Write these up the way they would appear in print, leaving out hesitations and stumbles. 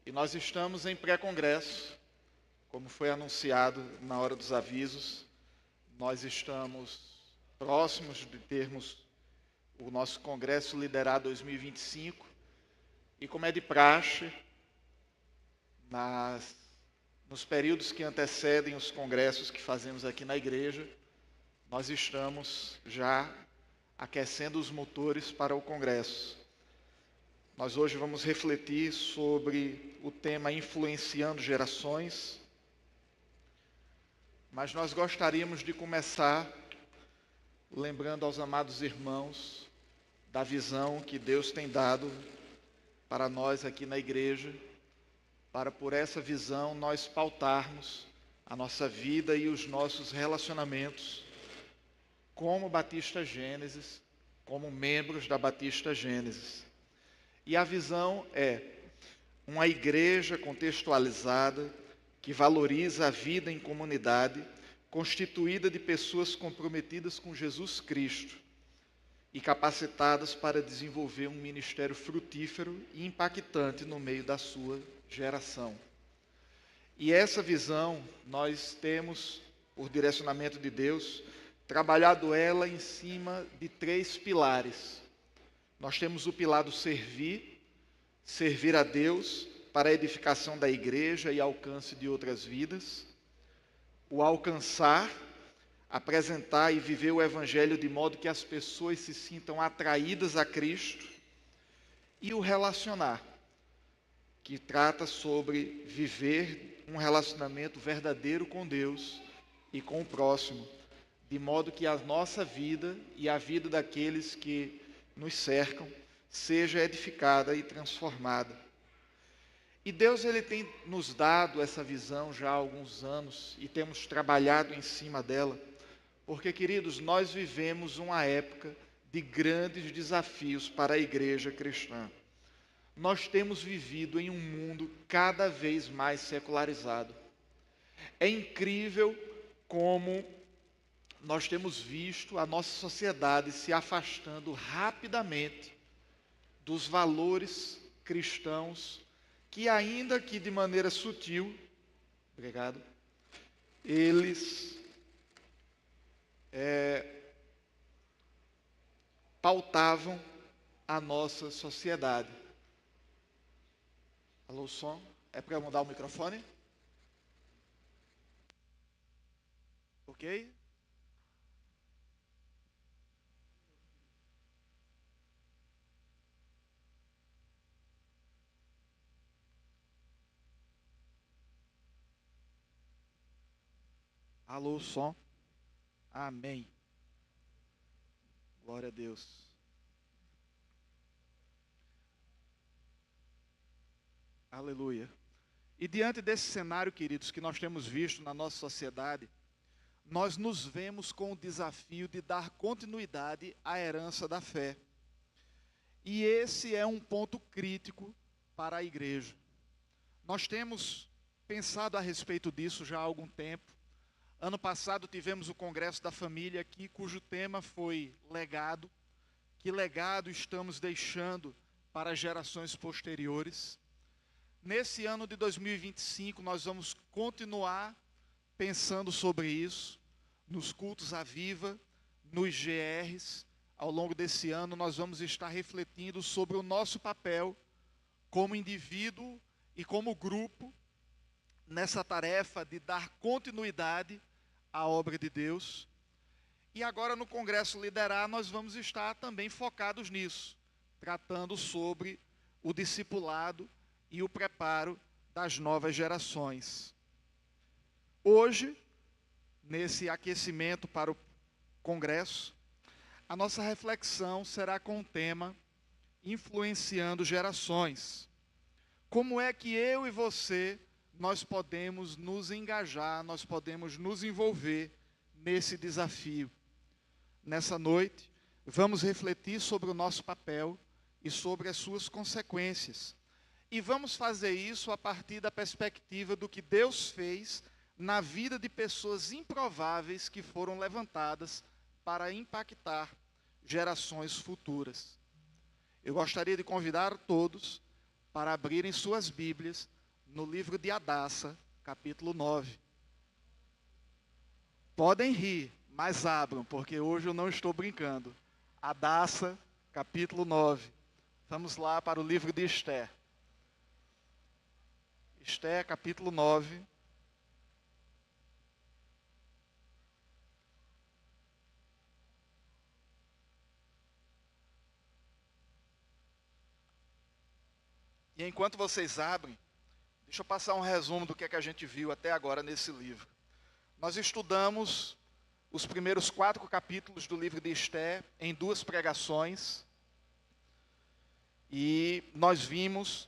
E nós estamos em pré-congresso, como foi anunciado na hora dos avisos. Nós estamos próximos de termos o nosso Congresso Liderar 2025. E como é de praxe, nos períodos que antecedem os congressos que fazemos aqui na igreja, nós estamos já aquecendo os motores para o congresso. Nós hoje vamos refletir sobre o tema Influenciando Gerações, mas nós gostaríamos de começar lembrando aos amados irmãos da visão que Deus tem dado para nós aqui na igreja, para por essa visão nós pautarmos a nossa vida e os nossos relacionamentos como Batista Gênesis, como membros da Batista Gênesis. E a visão é uma igreja contextualizada que valoriza a vida em comunidade, constituída de pessoas comprometidas com Jesus Cristo e capacitadas para desenvolver um ministério frutífero e impactante no meio da sua geração. E essa visão nós temos, por direcionamento de Deus, trabalhado ela em cima de 3 pilares. Nós temos o pilar do servir a Deus para a edificação da igreja e alcance de outras vidas. O alcançar, apresentar e viver o Evangelho de modo que as pessoas se sintam atraídas a Cristo. E o relacionar, que trata sobre viver um relacionamento verdadeiro com Deus e com o próximo, de modo que a nossa vida e a vida daqueles que nos cercam seja edificada e transformada. E Deus ele tem nos dado essa visão já há alguns anos e temos trabalhado em cima dela, porque, queridos, nós vivemos uma época de grandes desafios para a igreja cristã. Nós temos vivido em um mundo cada vez mais secularizado. É incrível como nós temos visto a nossa sociedade se afastando rapidamente dos valores cristãos que, ainda que de maneira sutil, eles pautavam a nossa sociedade. Alô, som? É para mudar o microfone? Ok? Alô, som? Amém. Glória a Deus. Aleluia. E diante desse cenário, queridos, que nós temos visto na nossa sociedade, nós nos vemos com o desafio de dar continuidade à herança da fé. E esse é um ponto crítico para a igreja. Nós temos pensado a respeito disso já há algum tempo. Ano passado tivemos o Congresso da Família aqui, cujo tema foi legado. Que legado estamos deixando para gerações posteriores? Nesse ano de 2025, nós vamos continuar pensando sobre isso, nos cultos à Viva, nos GRs. Ao longo desse ano, nós vamos estar refletindo sobre o nosso papel como indivíduo e como grupo nessa tarefa de dar continuidade à obra de Deus. E agora no Congresso Liderar nós vamos estar também focados nisso, tratando sobre o discipulado e o preparo das novas gerações. Hoje, nesse aquecimento para o Congresso, a nossa reflexão será com o tema Influenciando Gerações. Como é que eu e você, nós podemos nos engajar, nós podemos nos envolver nesse desafio? Nessa noite, vamos refletir sobre o nosso papel e sobre as suas consequências. E vamos fazer isso a partir da perspectiva do que Deus fez na vida de pessoas improváveis que foram levantadas para impactar gerações futuras. Eu gostaria de convidar todos para abrirem suas Bíblias no livro de Hadassah, capítulo 9. Podem rir, mas abram, porque hoje eu não estou brincando. Hadassah, capítulo 9. Vamos lá para o livro de Esther. Esther, capítulo 9. E enquanto vocês abrem, deixa eu passar um resumo do que é que a gente viu até agora nesse livro. Nós estudamos os primeiros 4 capítulos do livro de Esther em 2 pregações. E nós vimos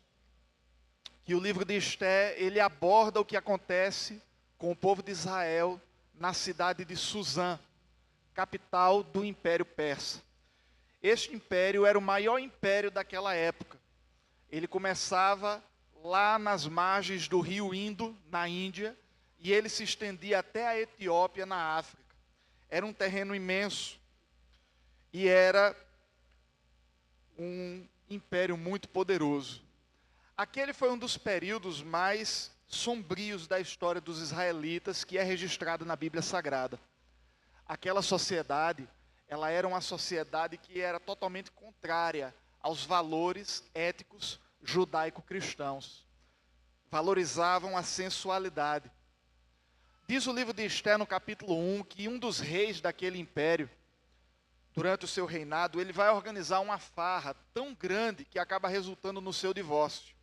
que o livro de Esther, ele aborda o que acontece com o povo de Israel na cidade de Suzã, capital do Império Persa. Este império era o maior império daquela época. Ele começava lá nas margens do rio Indo, na Índia, e ele se estendia até a Etiópia, na África. Era um terreno imenso e era um império muito poderoso. Aquele foi um dos períodos mais sombrios da história dos israelitas, que é registrado na Bíblia Sagrada. Aquela sociedade, ela era uma sociedade que era totalmente contrária aos valores éticos judaico-cristãos. Valorizavam a sensualidade. Diz o livro de Esther, no capítulo 1, que um dos reis daquele império, durante o seu reinado, ele vai organizar uma farra tão grande que acaba resultando no seu divórcio.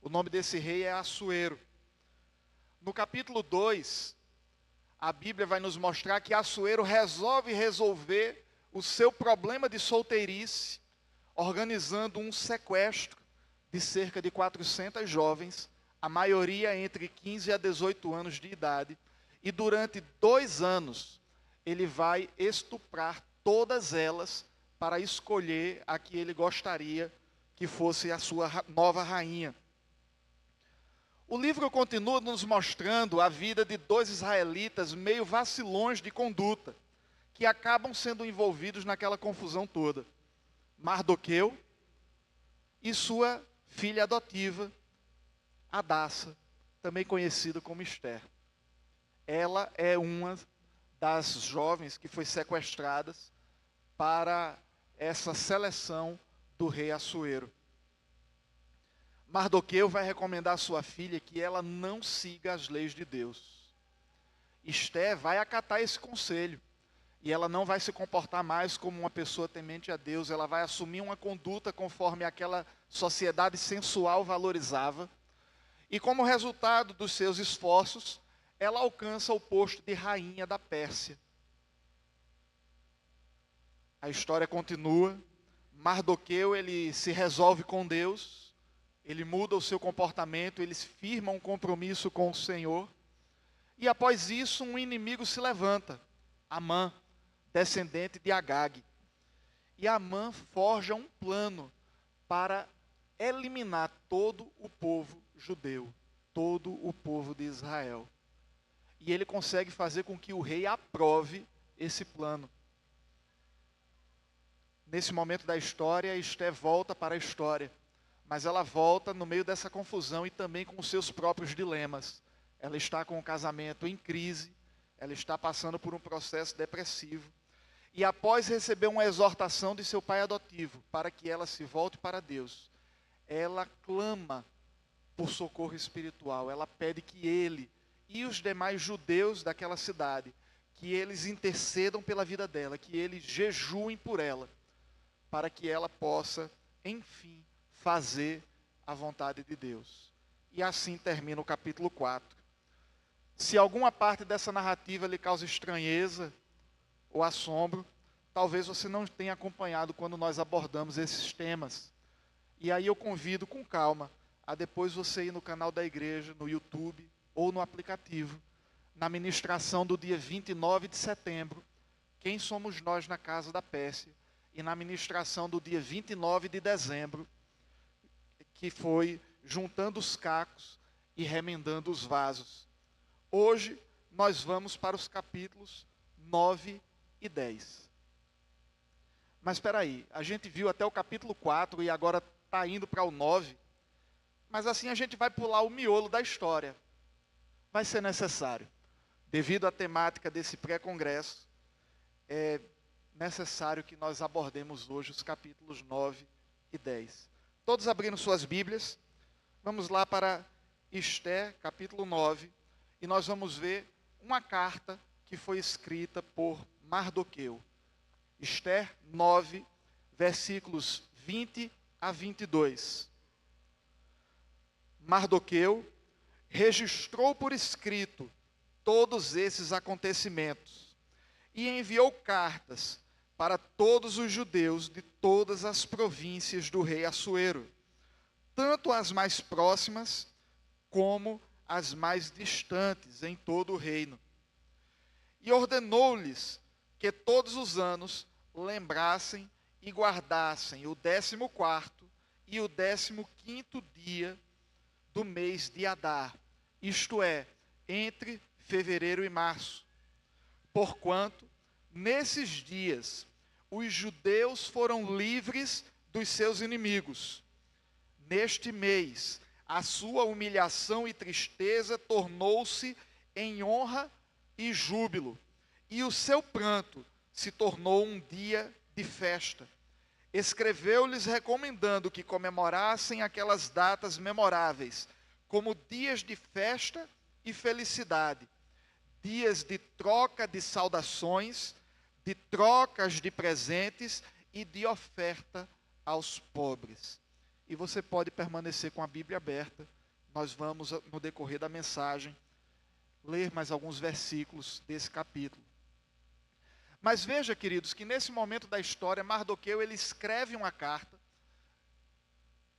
O nome desse rei é Assuero. No capítulo 2, a Bíblia vai nos mostrar que Assuero resolver o seu problema de solteirice, organizando um sequestro de cerca de 400 jovens, a maioria entre 15 a 18 anos de idade, e durante 2 anos ele vai estuprar todas elas para escolher a que ele gostaria que fosse a sua nova rainha. O livro continua nos mostrando a vida de 2 israelitas meio vacilões de conduta, que acabam sendo envolvidos naquela confusão toda. Mardoqueu e sua filha adotiva, Hadassah, também conhecida como Esther. Ela é uma das jovens que foi sequestradas para essa seleção do rei Assuero. Mardoqueu vai recomendar à sua filha que ela não siga as leis de Deus. Esther vai acatar esse conselho. E ela não vai se comportar mais como uma pessoa temente a Deus. Ela vai assumir uma conduta conforme aquela sociedade sensual valorizava. E como resultado dos seus esforços, ela alcança o posto de rainha da Pérsia. A história continua. Mardoqueu, ele se resolve com Deus. Ele muda o seu comportamento. Ele firma um compromisso com o Senhor. E após isso, um inimigo se levanta. Amã, descendente de Agag. E Amã forja um plano para eliminar todo o povo judeu, todo o povo de Israel. E ele consegue fazer com que o rei aprove esse plano. Nesse momento da história, Esther volta para a história, mas ela volta no meio dessa confusão e também com os seus próprios dilemas. Ela está com o casamento em crise, ela está passando por um processo depressivo. E após receber uma exortação de seu pai adotivo, para que ela se volte para Deus, ela clama por socorro espiritual. Ela pede que ele e os demais judeus daquela cidade, que eles intercedam pela vida dela, que eles jejuem por ela, para que ela possa, enfim, fazer a vontade de Deus. E assim termina o capítulo 4. Se alguma parte dessa narrativa lhe causa estranheza ou assombro, talvez você não tenha acompanhado quando nós abordamos esses temas. E aí eu convido com calma a depois você ir no canal da igreja, no YouTube ou no aplicativo, na ministração do dia 29 de setembro, Quem Somos Nós na Casa da Pérsia, e na ministração do dia 29 de dezembro, que foi Juntando os Cacos e Remendando os Vasos. Hoje nós vamos para os capítulos 9 e 10. Mas espera aí, a gente viu até o capítulo 4 e agora está indo para o 9. mas assim a gente vai pular o miolo da história. Vai ser necessário. Devido à temática desse pré-congresso, é necessário que nós abordemos hoje os capítulos 9 e 10. Todos abrindo suas Bíblias, vamos lá para Ester, capítulo 9, e nós vamos ver uma carta que foi escrita por Mardoqueu. Ester 9, versículos 20 a 22. Mardoqueu registrou por escrito todos esses acontecimentos e enviou cartas para todos os judeus de todas as províncias do rei Assuero, tanto as mais próximas como as mais distantes em todo o reino. E ordenou-lhes que todos os anos lembrassem e guardassem o 14º e o 15º dia do mês de Adar, isto é, entre fevereiro e março. Porquanto, nesses dias, os judeus foram livres dos seus inimigos. Neste mês, a sua humilhação e tristeza tornou-se em honra e júbilo, e o seu pranto se tornou um dia de festa. Escreveu-lhes recomendando que comemorassem aquelas datas memoráveis, como dias de festa e felicidade, dias de troca de saudações, de trocas de presentes e de oferta aos pobres. E você pode permanecer com a Bíblia aberta. Nós vamos, no decorrer da mensagem, ler mais alguns versículos desse capítulo. Mas veja, queridos, que nesse momento da história, Mardoqueu, ele escreve uma carta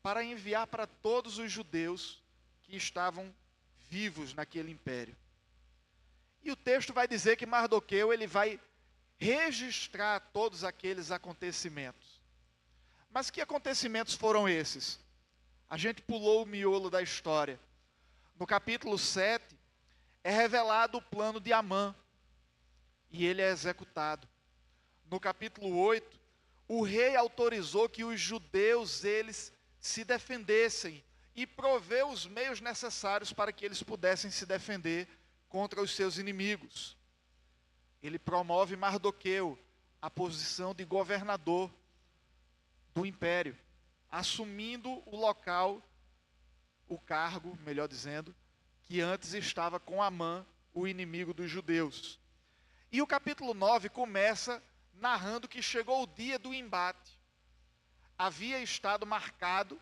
para enviar para todos os judeus que estavam vivos naquele império. E o texto vai dizer que Mardoqueu, ele vai registrar todos aqueles acontecimentos. Mas que acontecimentos foram esses? A gente pulou o miolo da história. No capítulo 7, é revelado o plano de Amã, e ele é executado. No capítulo 8, o rei autorizou que os judeus, eles se defendessem, e proveu os meios necessários para que eles pudessem se defender contra os seus inimigos. Ele promove Mardoqueu a posição de governador do império, assumindo o local, o cargo, melhor dizendo, que antes estava com Amã, o inimigo dos judeus. E o capítulo 9 começa narrando que chegou o dia do embate. Havia estado marcado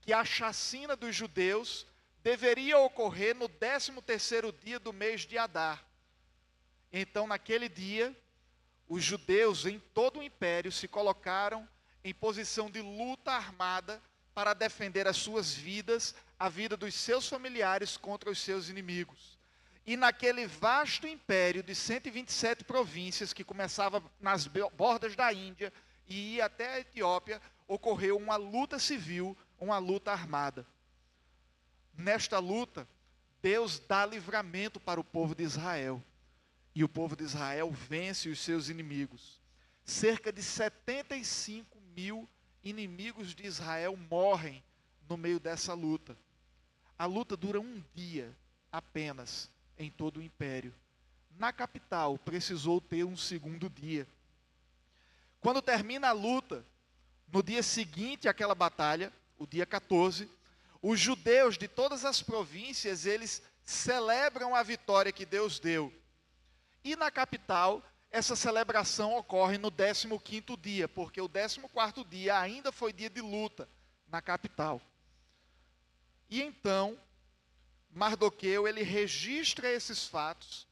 que a chacina dos judeus deveria ocorrer no 13º dia do mês de Adar. Então, naquele dia, os judeus em todo o império se colocaram em posição de luta armada para defender as suas vidas, a vida dos seus familiares contra os seus inimigos. E naquele vasto império de 127 províncias, que começava nas bordas da Índia e ia até a Etiópia, ocorreu uma luta civil, uma luta armada. Nesta luta, Deus dá livramento para o povo de Israel. E o povo de Israel vence os seus inimigos. Cerca de 75 mil inimigos de Israel morrem no meio dessa luta. A luta dura um dia apenas em todo o império. Na capital, precisou ter um segundo dia. Quando termina a luta, no dia seguinte àquela batalha, o dia 14, os judeus de todas as províncias, eles celebram a vitória que Deus deu. E na capital, essa celebração ocorre no 15º dia, porque o 14º dia ainda foi dia de luta na capital. E então, Mardoqueu, ele registra esses fatos,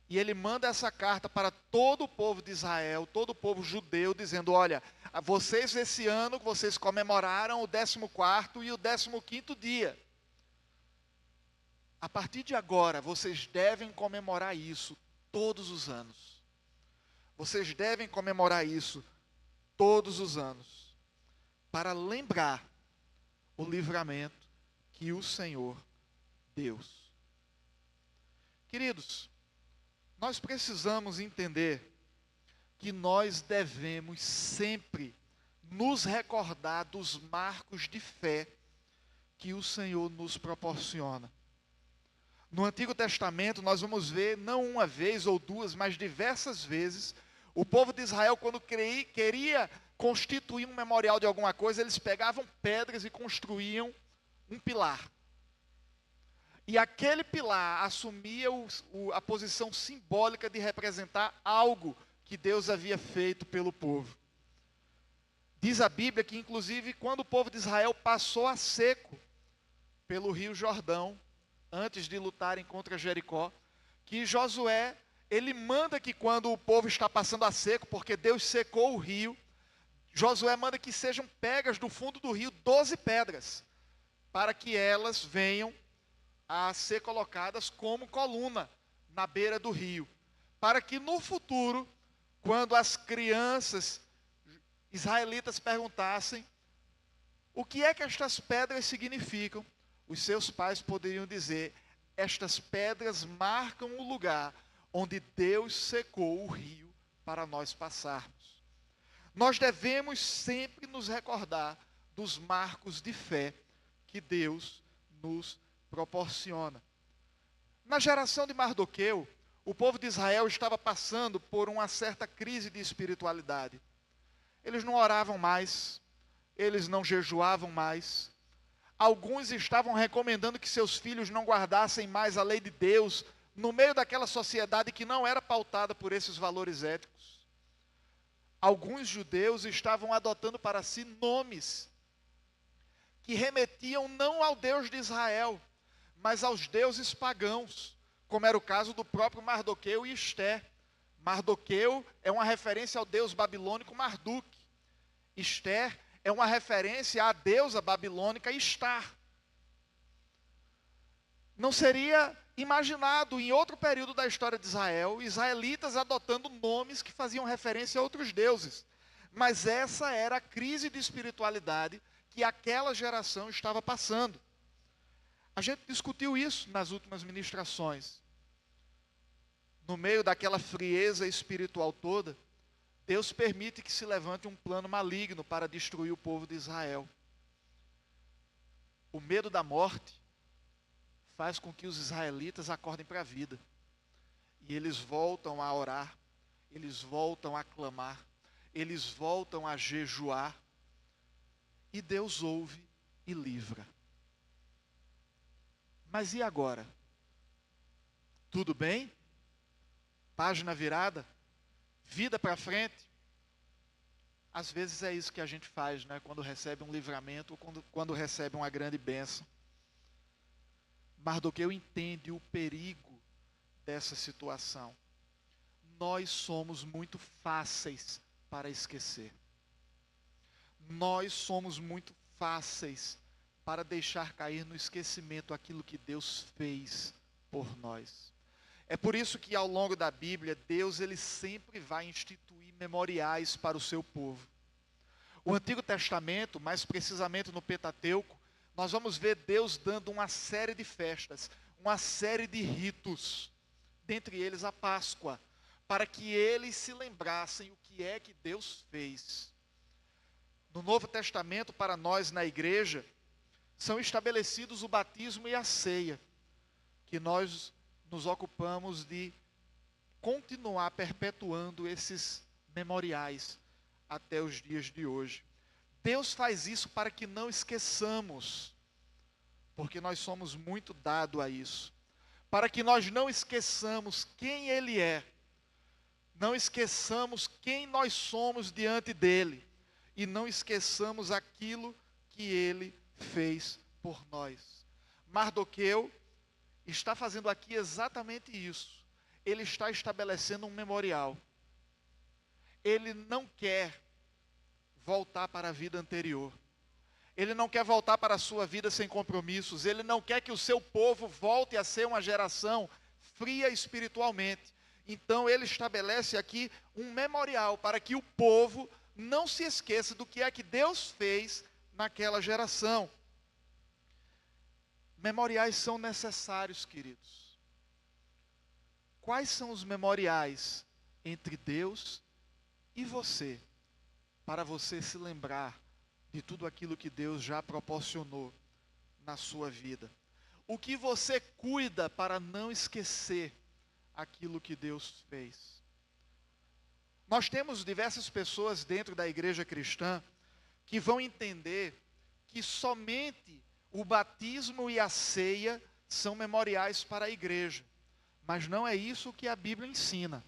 e ele manda essa carta para todo o povo de Israel, todo o povo judeu, dizendo: olha, vocês esse ano, vocês comemoraram o 14º e o 15º dia. A partir de agora, vocês devem comemorar isso todos os anos. Vocês devem comemorar isso todos os anos, para lembrar o livramento que o Senhor deu. Queridos, nós precisamos entender que nós devemos sempre nos recordar dos marcos de fé que o Senhor nos proporciona. No Antigo Testamento, nós vamos ver, não uma vez ou duas, mas diversas vezes, o povo de Israel, quando queria constituir um memorial de alguma coisa, eles pegavam pedras e construíam um pilar. E aquele pilar assumia a posição simbólica de representar algo que Deus havia feito pelo povo. Diz a Bíblia que, inclusive, quando o povo de Israel passou a seco pelo rio Jordão, antes de lutarem contra Jericó, que Josué, ele manda que quando o povo está passando a seco, porque Deus secou o rio, Josué manda que sejam pegas do fundo do rio 12 pedras, para que elas venham a ser colocadas como coluna na beira do rio, para que no futuro, quando as crianças israelitas perguntassem o que é que estas pedras significam, os seus pais poderiam dizer: estas pedras marcam o lugar onde Deus secou o rio para nós passarmos. Nós devemos sempre nos recordar dos marcos de fé que Deus nos proporciona. Na geração de Mardoqueu, o povo de Israel estava passando por uma certa crise de espiritualidade. Eles não oravam mais, eles não jejuavam mais. Alguns estavam recomendando que seus filhos não guardassem mais a lei de Deus, no meio daquela sociedade que não era pautada por esses valores éticos. Alguns judeus estavam adotando para si nomes que remetiam não ao Deus de Israel, mas aos deuses pagãos, como era o caso do próprio Mardoqueu e Esté. Mardoqueu é uma referência ao deus babilônico Marduk. Esté é uma referência à deusa babilônica Estar. Não seria imaginado em outro período da história de Israel, israelitas adotando nomes que faziam referência a outros deuses. Mas essa era a crise de espiritualidade que aquela geração estava passando. A gente discutiu isso nas últimas ministrações. No meio daquela frieza espiritual toda, Deus permite que se levante um plano maligno para destruir o povo de Israel. O medo da morte faz com que os israelitas acordem para a vida. E eles voltam a orar, eles voltam a clamar, eles voltam a jejuar. E Deus ouve e livra. Mas e agora? Tudo bem? Página virada? Vida para frente? Às vezes é isso que a gente faz, né? Quando recebe um livramento ou quando recebe uma grande bênção. Mardoqueu entende o perigo dessa situação. Nós somos muito fáceis para esquecer. Nós somos muito fáceis para deixar cair no esquecimento aquilo que Deus fez por nós. É por isso que ao longo da Bíblia, Deus ele sempre vai instituir memoriais para o seu povo. O Antigo Testamento, mais precisamente no Pentateuco, nós vamos ver Deus dando uma série de festas, uma série de ritos, dentre eles a Páscoa, para que eles se lembrassem o que é que Deus fez. No Novo Testamento, para nós na igreja, são estabelecidos o batismo e a ceia, que nós nos ocupamos de continuar perpetuando esses memoriais até os dias de hoje. Deus faz isso para que não esqueçamos, porque nós somos muito dados a isso, para que nós não esqueçamos quem Ele é, não esqueçamos quem nós somos diante dEle, e não esqueçamos aquilo que Ele fez por nós. Mardoqueu está fazendo aqui exatamente isso. Ele está estabelecendo um memorial. Ele não quer voltar para a vida anterior. Ele não quer voltar para a sua vida sem compromissos. Ele não quer que o seu povo volte a ser uma geração fria espiritualmente. Então ele estabelece aqui um memorial para que o povo não se esqueça do que é que Deus fez naquela geração. Memoriais são necessários, queridos. Quais são os memoriais entre Deus e você, para você se lembrar de tudo aquilo que Deus já proporcionou na sua vida? O que você cuida para não esquecer aquilo que Deus fez? Nós temos diversas pessoas dentro da igreja cristã que vão entender que somente o batismo e a ceia são memoriais para a igreja. Mas não é isso que a Bíblia ensina.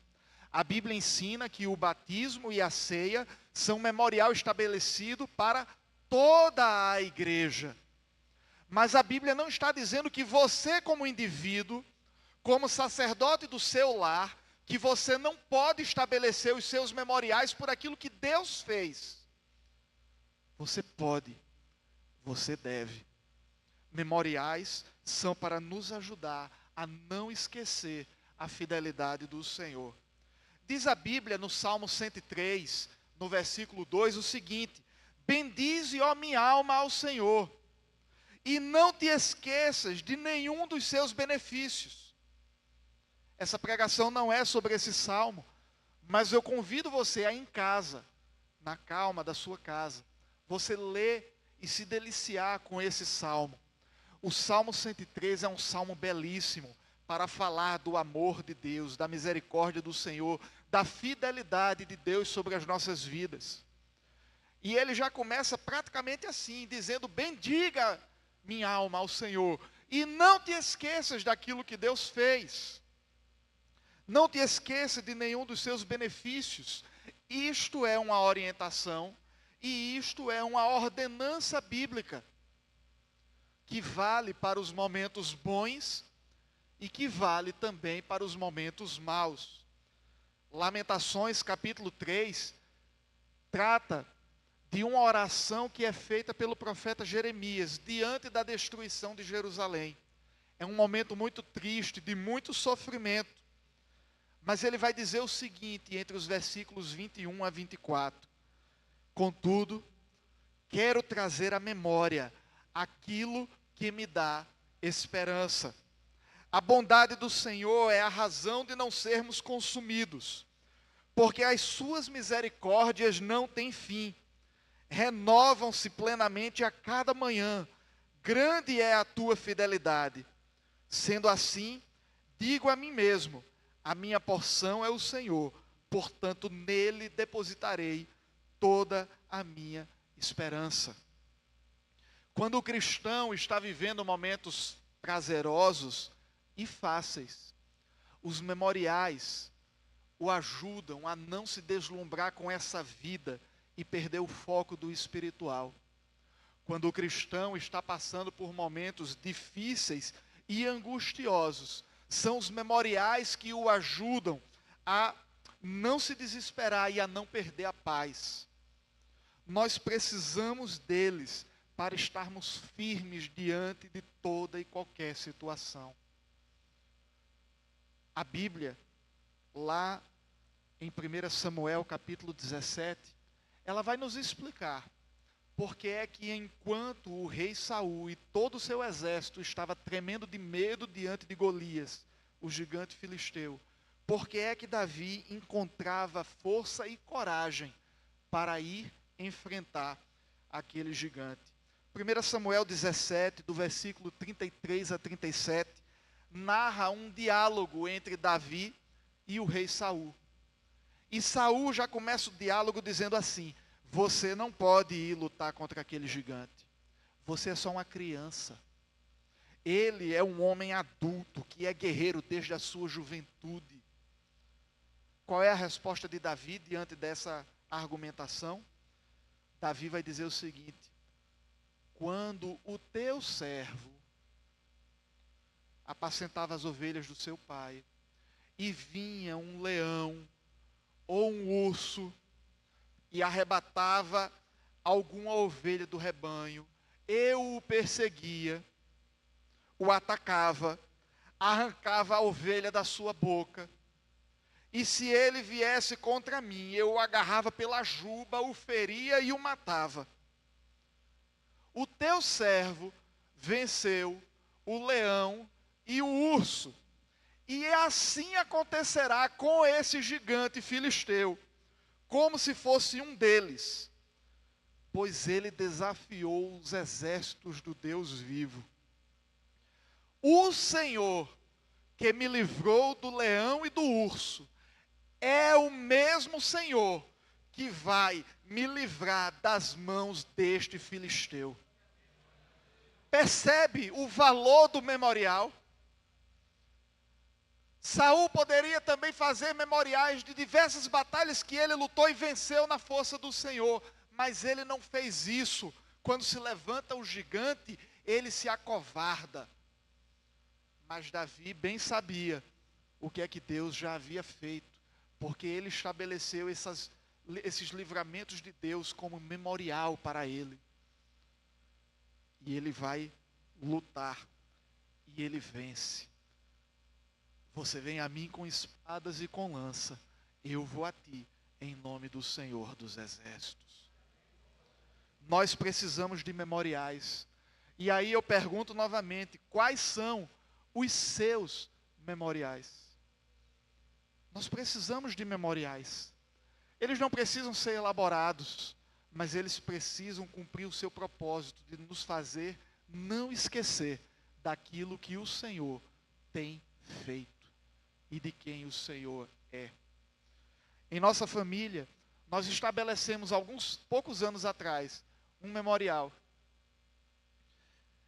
A Bíblia ensina que o batismo e a ceia são memorial estabelecido para toda a igreja. Mas a Bíblia não está dizendo que você, como indivíduo, como sacerdote do seu lar, que você não pode estabelecer os seus memoriais por aquilo que Deus fez. Você pode, você deve. Memoriais são para nos ajudar a não esquecer a fidelidade do Senhor. Diz a Bíblia no Salmo 103, no versículo 2, o seguinte: bendize, ó minha alma, ao Senhor, e não te esqueças de nenhum dos seus benefícios. Essa pregação não é sobre esse salmo, mas eu convido você a, em casa, na calma da sua casa, você ler e se deliciar com esse salmo. O Salmo 103 é um salmo belíssimo para falar do amor de Deus, da misericórdia do Senhor, da fidelidade de Deus sobre as nossas vidas. E ele já começa praticamente assim, dizendo: bendiga minha alma ao Senhor, e não te esqueças daquilo que Deus fez. Não te esqueça de nenhum dos seus benefícios. Isto é uma orientação e isto é uma ordenança bíblica que vale para os momentos bons e que vale também para os momentos maus. Lamentações capítulo 3 trata de uma oração que é feita pelo profeta Jeremias diante da destruição de Jerusalém. É um momento muito triste, de muito sofrimento. Mas ele vai dizer o seguinte, entre os versículos 21 a 24. Contudo, quero trazer à memória aquilo que me dá esperança. A bondade do Senhor é a razão de não sermos consumidos, porque as suas misericórdias não têm fim, renovam-se plenamente a cada manhã. Grande é a tua fidelidade. Sendo assim, digo a mim mesmo: a minha porção é o Senhor, portanto nele depositarei toda a minha esperança. Quando o cristão está vivendo momentos prazerosos e fáceis, os memoriais o ajudam a não se deslumbrar com essa vida e perder o foco do espiritual. Quando o cristão está passando por momentos difíceis e angustiosos, são os memoriais que o ajudam a não se desesperar e a não perder a paz. Nós precisamos deles para estarmos firmes diante de toda e qualquer situação. A Bíblia, lá em 1 Samuel capítulo 17, ela vai nos explicar porque é que enquanto o rei Saul e todo o seu exército estava tremendo de medo diante de Golias, o gigante filisteu, porque é que Davi encontrava força e coragem para ir enfrentar aquele gigante. 1 Samuel 17, do versículo 33 a 37, narra um diálogo entre Davi e o rei Saul. E Saul já começa o diálogo dizendo assim: você não pode ir lutar contra aquele gigante. Você é só uma criança. Ele é um homem adulto, que é guerreiro desde a sua juventude. Qual é a resposta de Davi diante dessa argumentação? Davi vai dizer o seguinte: quando o teu servo apacentava as ovelhas do seu pai, e vinha um leão ou um urso, e arrebatava alguma ovelha do rebanho, eu o perseguia, o atacava, arrancava a ovelha da sua boca, e se ele viesse contra mim, eu o agarrava pela juba, o feria e o matava. O teu servo venceu o leão e o urso, e assim acontecerá com esse gigante filisteu, como se fosse um deles. pois ele desafiou os exércitos do Deus vivo. O Senhor que me livrou do leão e do urso é o mesmo Senhor que vai me livrar das mãos deste filisteu. Percebe o valor do memorial? Saul poderia também fazer memoriais de diversas batalhas que ele lutou e venceu na força do Senhor, mas ele não fez isso. Quando se levanta o gigante, ele se acovarda. Mas Davi bem sabia o que é que Deus já havia feito, porque ele estabeleceu esses livramentos de Deus como memorial para ele. E ele vai lutar, e ele vence. Você vem a mim com espadas e com lança, eu vou a ti, em nome do Senhor dos Exércitos. Nós precisamos de memoriais. E aí eu pergunto novamente, quais são os seus memoriais? Nós precisamos de memoriais. Eles não precisam ser elaborados, mas eles precisam cumprir o seu propósito de nos fazer não esquecer daquilo que o Senhor tem feito e de quem o Senhor é. Em nossa família, nós estabelecemos alguns poucos anos atrás um memorial.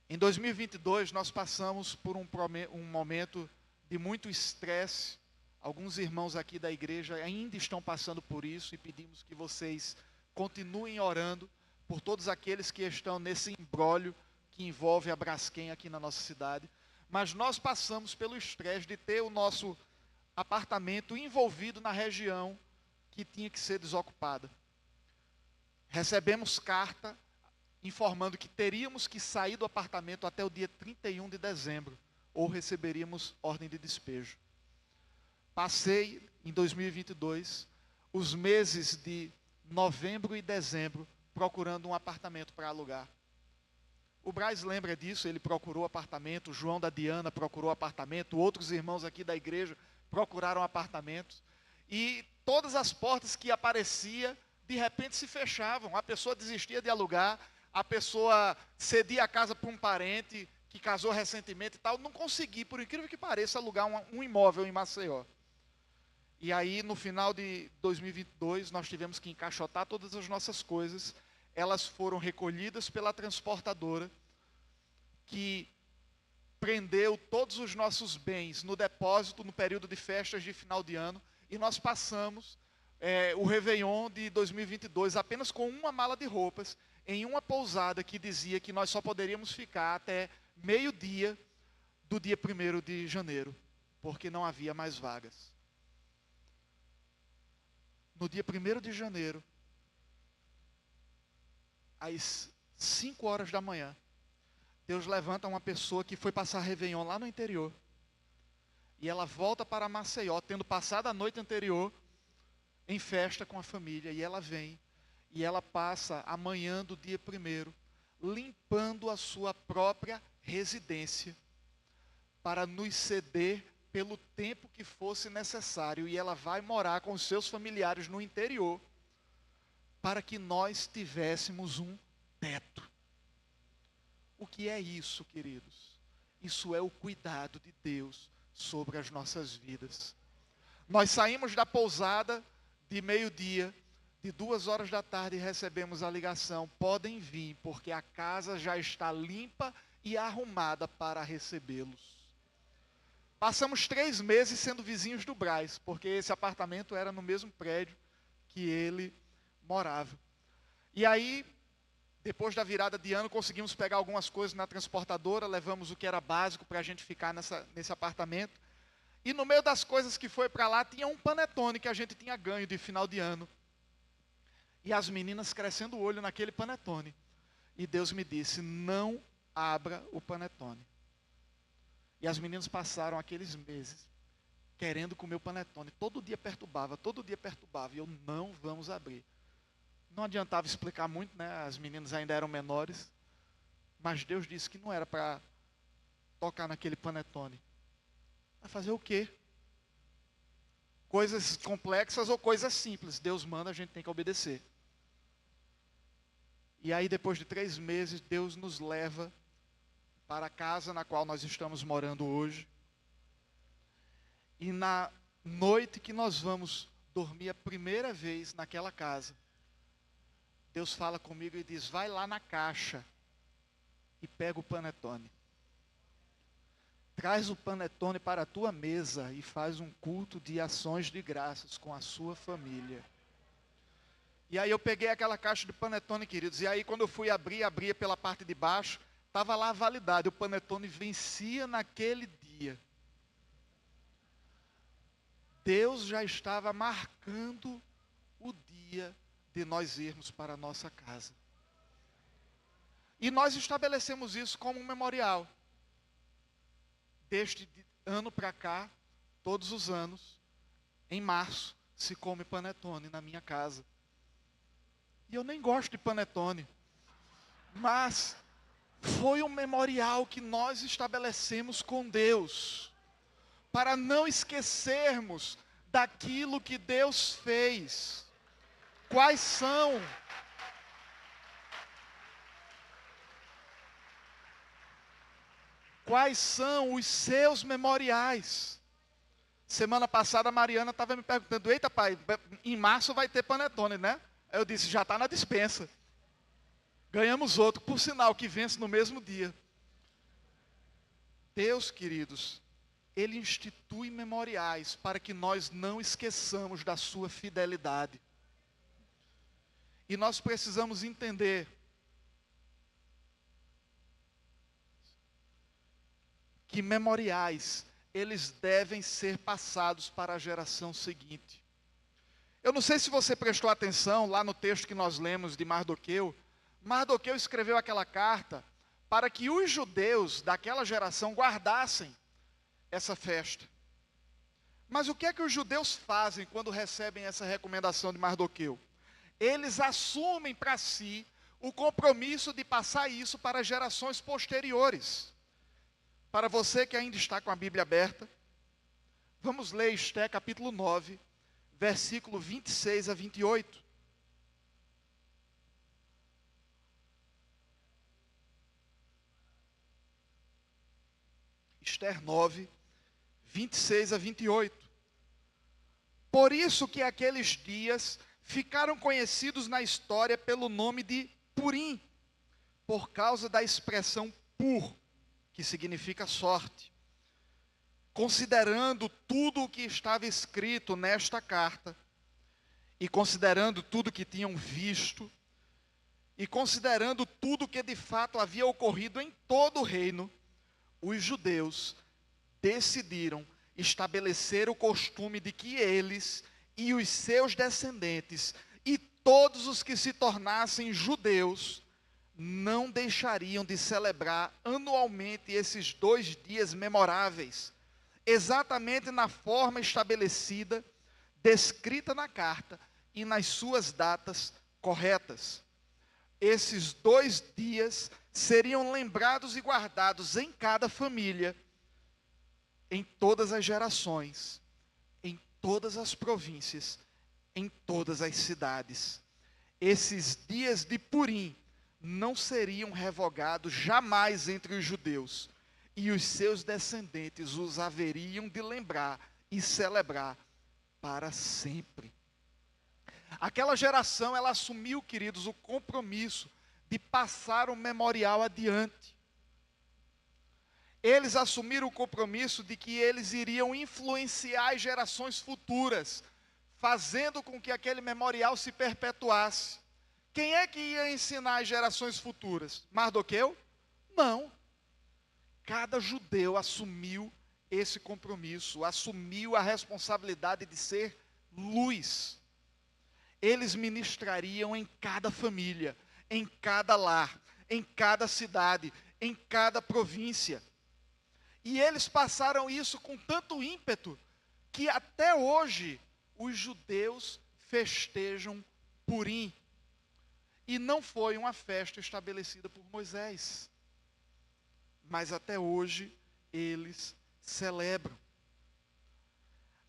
Em 2022, nós passamos por um momento de muito estresse. Alguns irmãos aqui da igreja ainda estão passando por isso e pedimos que vocês continuem orando por todos aqueles que estão nesse imbróglio que envolve a Braskem aqui na nossa cidade. Mas nós passamos pelo estresse de ter o nosso apartamento envolvido na região que tinha que ser desocupada. Recebemos carta informando que teríamos que sair do apartamento até o dia 31 de dezembro, ou receberíamos ordem de despejo. Passei, em 2022, os meses de novembro e dezembro, procurando um apartamento para alugar. O Braz lembra disso, ele procurou apartamento, o João da Diana procurou apartamento, outros irmãos aqui da igreja procuraram apartamentos, e todas as portas que apareciam, de repente se fechavam, a pessoa desistia de alugar, a pessoa cedia a casa para um parente que casou recentemente e tal, não consegui, por incrível que pareça, alugar um imóvel em Maceió. E aí, no final de 2022, nós tivemos que encaixotar todas as nossas coisas, elas foram recolhidas pela transportadora, que prendeu todos os nossos bens no depósito no período de festas de final de ano, e nós passamos o Réveillon de 2022 apenas com uma mala de roupas, em uma pousada que dizia que nós só poderíamos ficar até meio-dia do dia 1º de janeiro, porque não havia mais vagas. No dia 1º de janeiro, às 5 horas da manhã, Deus levanta uma pessoa que foi passar Réveillon lá no interior. E ela volta para Maceió, tendo passado a noite anterior em festa com a família. E ela vem, e ela passa a manhã do dia 1º, limpando a sua própria residência, para nos ceder pelo tempo que fosse necessário. E ela vai morar com os seus familiares no interior, para que nós tivéssemos um teto. O que é isso, queridos? Isso é o cuidado de Deus sobre as nossas vidas. Nós saímos da pousada de meio-dia, de 2 horas da tarde, e recebemos a ligação: podem vir, porque a casa já está limpa e arrumada para recebê-los. Passamos 3 meses sendo vizinhos do Braz, porque esse apartamento era no mesmo prédio que ele morava. E aí, depois da virada de ano, conseguimos pegar algumas coisas na transportadora, levamos o que era básico para a gente ficar nesse apartamento. E no meio das coisas que foi para lá, tinha um panetone que a gente tinha ganho de final de ano. E as meninas crescendo o olho naquele panetone. E Deus me disse: não abra o panetone. E as meninas passaram aqueles meses querendo comer o panetone. Todo dia perturbava. E eu: não vamos abrir. Não adiantava explicar muito, né? As meninas ainda eram menores. Mas Deus disse que não era para tocar naquele panetone. Vai fazer o quê? Coisas complexas ou coisas simples. Deus manda, a gente tem que obedecer. E aí, depois de 3 meses, Deus nos leva para a casa na qual nós estamos morando hoje. E na noite que nós vamos dormir a primeira vez naquela casa, Deus fala comigo e diz: vai lá na caixa e pega o panetone. Traz o panetone para a tua mesa e faz um culto de ações de graças com a sua família. E aí eu peguei aquela caixa de panetone, queridos, e aí quando eu fui abria pela parte de baixo, estava lá a validade, o panetone vencia naquele dia. Deus já estava marcando o dia de nós irmos para a nossa casa. E nós estabelecemos isso como um memorial. Deste ano para cá, todos os anos, em março, se come panetone na minha casa. E eu nem gosto de panetone, mas foi um memorial que nós estabelecemos com Deus, para não esquecermos daquilo que Deus fez. Quais são os seus memoriais? Semana passada a Mariana estava me perguntando: eita pai, em março vai ter panetone, né? Aí eu disse: já está na despensa. Ganhamos outro, por sinal, que vence no mesmo dia. Deus, queridos, Ele institui memoriais para que nós não esqueçamos da sua fidelidade. E nós precisamos entender que memoriais, eles devem ser passados para a geração seguinte. Eu não sei se você prestou atenção lá no texto que nós lemos de Mardoqueu. Mardoqueu escreveu aquela carta para que os judeus daquela geração guardassem essa festa. Mas o que é que os judeus fazem quando recebem essa recomendação de Mardoqueu? Eles assumem para si o compromisso de passar isso para gerações posteriores. Para você que ainda está com a Bíblia aberta, vamos ler Esté capítulo 9, versículo 26 a 28. Esther 9, 26 a 28. Por isso que aqueles dias ficaram conhecidos na história pelo nome de Purim, por causa da expressão pur, que significa sorte. Considerando tudo o que estava escrito nesta carta, e considerando tudo que tinham visto, e considerando tudo que de fato havia ocorrido em todo o reino, os judeus decidiram estabelecer o costume de que eles e os seus descendentes e todos os que se tornassem judeus não deixariam de celebrar anualmente esses 2 dias memoráveis, exatamente na forma estabelecida, descrita na carta e nas suas datas corretas. Esses 2 dias seriam lembrados e guardados em cada família, em todas as gerações, em todas as províncias, em todas as cidades. Esses dias de Purim não seriam revogados jamais entre os judeus, e os seus descendentes os haveriam de lembrar e celebrar para sempre. Aquela geração, ela assumiu, queridos, o compromisso de passar o memorial adiante. Eles assumiram o compromisso de que eles iriam influenciar as gerações futuras, fazendo com que aquele memorial se perpetuasse. Quem é que ia ensinar as gerações futuras? Mardoqueu? Não. Cada judeu assumiu esse compromisso, assumiu a responsabilidade de ser luz. Eles ministrariam em cada família, em cada lar, em cada cidade, em cada província. E eles passaram isso com tanto ímpeto, que até hoje os judeus festejam Purim. E não foi uma festa estabelecida por Moisés, mas até hoje eles celebram.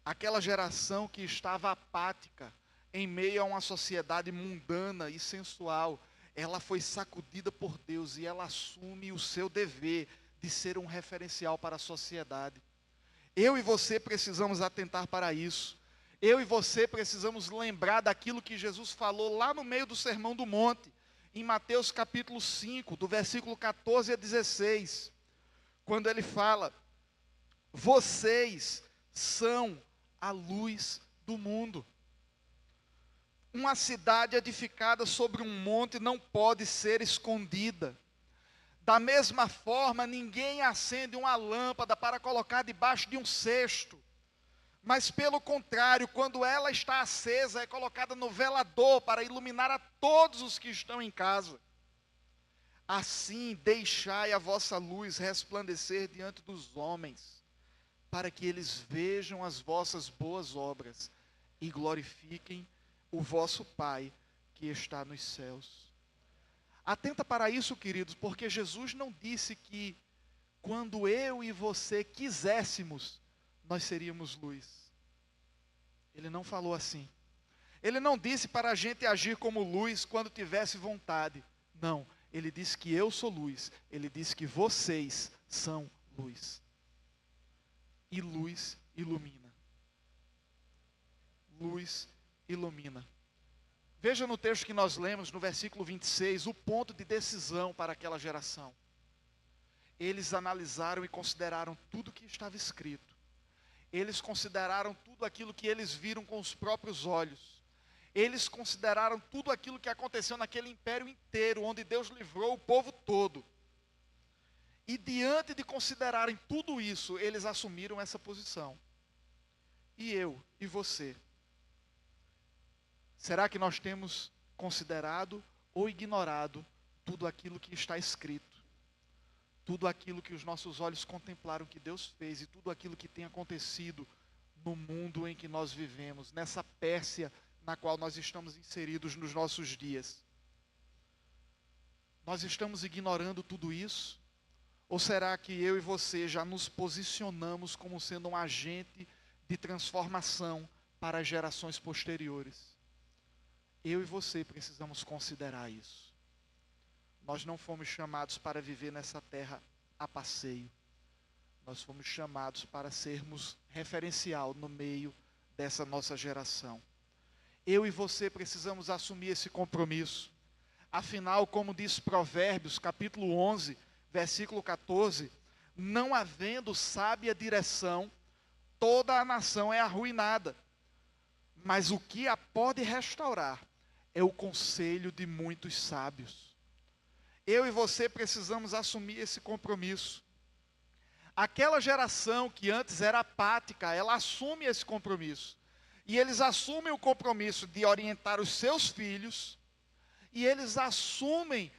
Aquela geração que estava apática, em meio a uma sociedade mundana e sensual, ela foi sacudida por Deus e ela assume o seu dever de ser um referencial para a sociedade. Eu e você precisamos atentar para isso. Eu e você precisamos lembrar daquilo que Jesus falou lá no meio do Sermão do Monte, em Mateus capítulo 5, do versículo 14 a 16, quando ele fala: vocês são a luz do mundo. Uma cidade edificada sobre um monte não pode ser escondida. Da mesma forma, ninguém acende uma lâmpada para colocar debaixo de um cesto, mas pelo contrário, quando ela está acesa, é colocada no velador para iluminar a todos os que estão em casa. Assim, deixai a vossa luz resplandecer diante dos homens, para que eles vejam as vossas boas obras e glorifiquem o vosso Pai que está nos céus. Atenta para isso, queridos, porque Jesus não disse que quando eu e você quiséssemos, nós seríamos luz. Ele não falou assim. Ele não disse para a gente agir como luz quando tivesse vontade. Não, ele disse que eu sou luz. Ele disse que vocês são luz. E luz ilumina. Luz ilumina. Veja no texto que nós lemos, no versículo 26, o ponto de decisão para aquela geração. Eles analisaram e consideraram tudo que estava escrito. Eles consideraram tudo aquilo que eles viram com os próprios olhos. Eles consideraram tudo aquilo que aconteceu naquele império inteiro, onde Deus livrou o povo todo. E diante de considerarem tudo isso, eles assumiram essa posição. E eu e você? Será que nós temos considerado ou ignorado tudo aquilo que está escrito? Tudo aquilo que os nossos olhos contemplaram que Deus fez e tudo aquilo que tem acontecido no mundo em que nós vivemos, nessa Pérsia na qual nós estamos inseridos nos nossos dias. Nós estamos ignorando tudo isso? Ou será que eu e você já nos posicionamos como sendo um agente de transformação para as gerações posteriores? Eu e você precisamos considerar isso. Nós não fomos chamados para viver nessa terra a passeio. Nós fomos chamados para sermos referencial no meio dessa nossa geração. Eu e você precisamos assumir esse compromisso. Afinal, como diz Provérbios, capítulo 11, versículo 14, não havendo sábia direção, toda a nação é arruinada. Mas o que a pode restaurar é o conselho de muitos sábios. Eu e você precisamos assumir esse compromisso. Aquela geração que antes era apática, ela assume esse compromisso. E eles assumem o compromisso de orientar os seus filhos, e eles assumem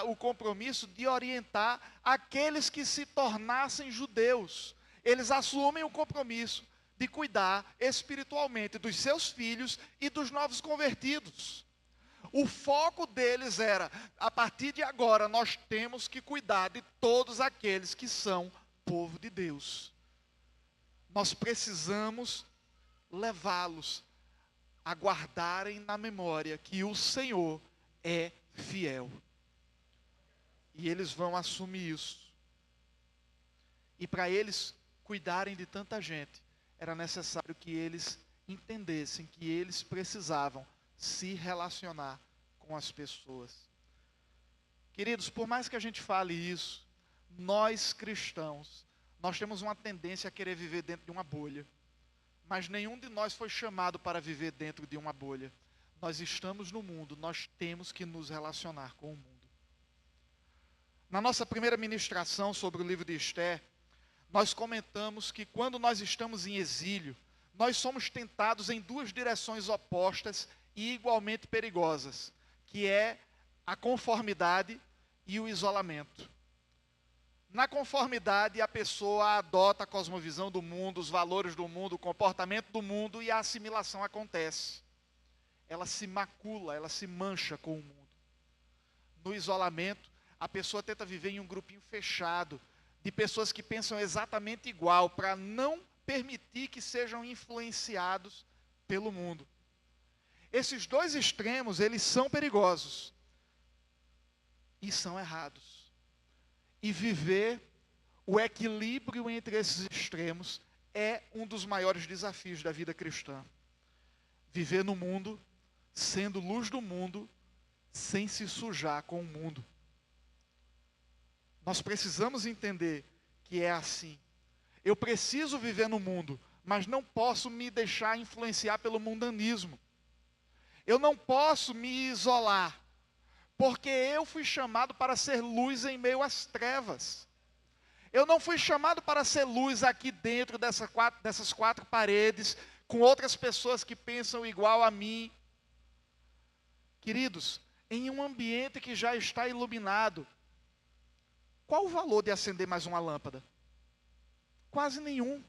o compromisso de orientar aqueles que se tornassem judeus. Eles assumem o compromisso de cuidar espiritualmente dos seus filhos e dos novos convertidos. O foco deles era, a partir de agora, nós temos que cuidar de todos aqueles que são povo de Deus. Nós precisamos levá-los a guardarem na memória que o Senhor é fiel. E eles vão assumir isso. E para eles cuidarem de tanta gente, era necessário que eles entendessem que eles precisavam se relacionar com as pessoas. Queridos, por mais que a gente fale isso, nós cristãos, nós temos uma tendência a querer viver dentro de uma bolha. Mas nenhum de nós foi chamado para viver dentro de uma bolha. Nós estamos no mundo, nós temos que nos relacionar com o mundo. Na nossa primeira ministração sobre o livro de Esther, nós comentamos que quando nós estamos em exílio, nós somos tentados em duas direções opostas e igualmente perigosas, que é a conformidade e o isolamento. Na conformidade, a pessoa adota a cosmovisão do mundo, os valores do mundo, o comportamento do mundo, e a assimilação acontece. Ela se macula, ela se mancha com o mundo. No isolamento, a pessoa tenta viver em um grupinho fechado, de pessoas que pensam exatamente igual, para não permitir que sejam influenciados pelo mundo. Esses dois extremos, eles são perigosos. e são errados. E viver o equilíbrio entre esses extremos é um dos maiores desafios da vida cristã. Viver no mundo, sendo luz do mundo, sem se sujar com o mundo. Nós precisamos entender que é assim. Eu preciso viver no mundo, mas não posso me deixar influenciar pelo mundanismo. Eu não posso me isolar, porque eu fui chamado para ser luz em meio às trevas. Eu não fui chamado para ser luz aqui dentro dessas quatro paredes, com outras pessoas que pensam igual a mim. Queridos, em um ambiente que já está iluminado, qual o valor de acender mais uma lâmpada? Quase nenhum.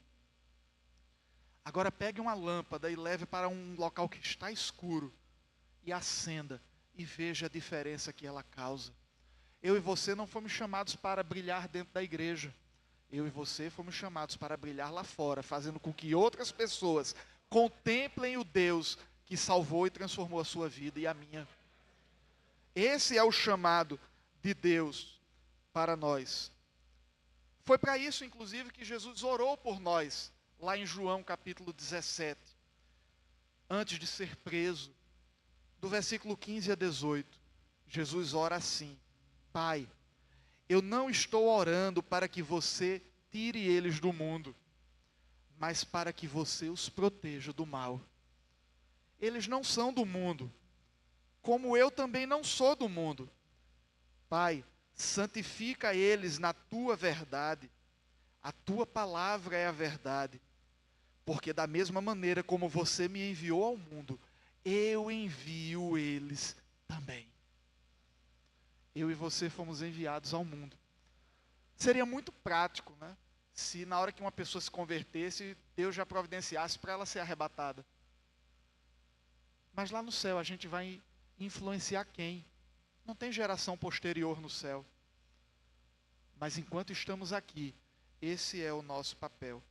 Agora pegue uma lâmpada e leve para um local que está escuro e acenda e veja a diferença que ela causa. Eu e você não fomos chamados para brilhar dentro da igreja. Eu e você fomos chamados para brilhar lá fora, fazendo com que outras pessoas contemplem o Deus que salvou e transformou a sua vida e a minha. Esse é o chamado de Deus para nós. Foi para isso, inclusive, que Jesus orou por nós, lá em João capítulo 17, antes de ser preso. Do versículo 15 a 18, Jesus ora assim: Pai, eu não estou orando para que você tire eles do mundo, mas para que você os proteja do mal. Eles não são do mundo, como eu também não sou do mundo. Pai, santifica eles na tua verdade. A tua palavra é a verdade. Porque da mesma maneira como você me enviou ao mundo, eu envio eles também. Eu e você fomos enviados ao mundo. Seria muito prático, né? Se na hora que uma pessoa se convertesse, Deus já providenciasse para ela ser arrebatada. Mas lá no céu a gente vai influenciar quem? Não tem geração posterior no céu. Mas enquanto estamos aqui, esse é o nosso papel.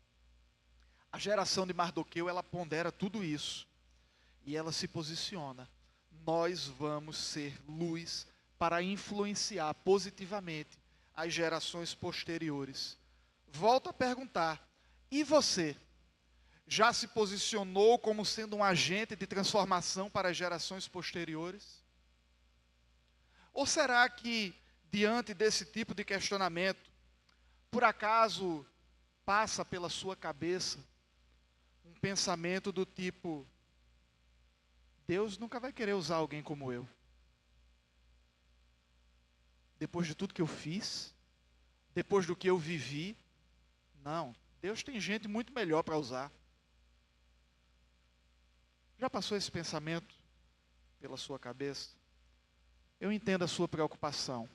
A geração de Mardoqueu, ela pondera tudo isso. E ela se posiciona. Nós vamos ser luz para influenciar positivamente as gerações posteriores. Volto a perguntar, e você? Já se posicionou como sendo um agente de transformação para as gerações posteriores? Ou será que, diante desse tipo de questionamento, por acaso passa pela sua cabeça um pensamento do tipo: Deus nunca vai querer usar alguém como eu? Depois de tudo que eu fiz, depois do que eu vivi, não, Deus tem gente muito melhor para usar. Já passou esse pensamento pela sua cabeça? Eu entendo a sua preocupação,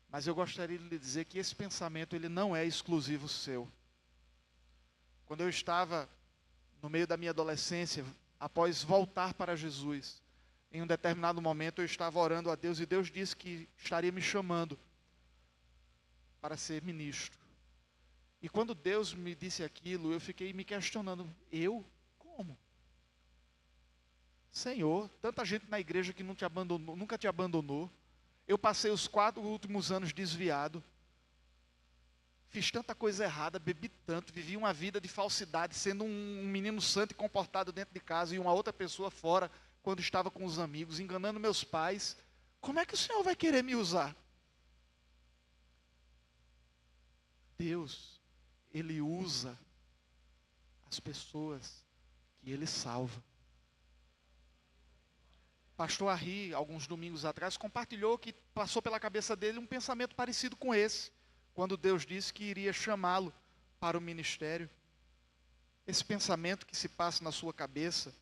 mas eu gostaria de lhe dizer que esse pensamento ele não é exclusivo seu. Quando eu estava no meio da minha adolescência, após voltar para Jesus, em um determinado momento eu estava orando a Deus e Deus disse que estaria me chamando para ser ministro. E quando Deus me disse aquilo, eu fiquei me questionando: eu? Como? Senhor, tanta gente na igreja que não te abandonou, nunca te abandonou. Eu passei os 4 últimos anos desviado. Fiz tanta coisa errada, bebi tanto, vivi uma vida de falsidade, sendo um menino santo e comportado dentro de casa e uma outra pessoa fora, quando estava com os amigos, enganando meus pais. Como é que o Senhor vai querer me usar? Deus, Ele usa as pessoas que Ele salva. Pastor Arri, alguns domingos atrás, compartilhou que passou pela cabeça dele um pensamento parecido com esse, quando Deus disse que iria chamá-lo para o ministério. Esse pensamento que se passa na sua cabeça,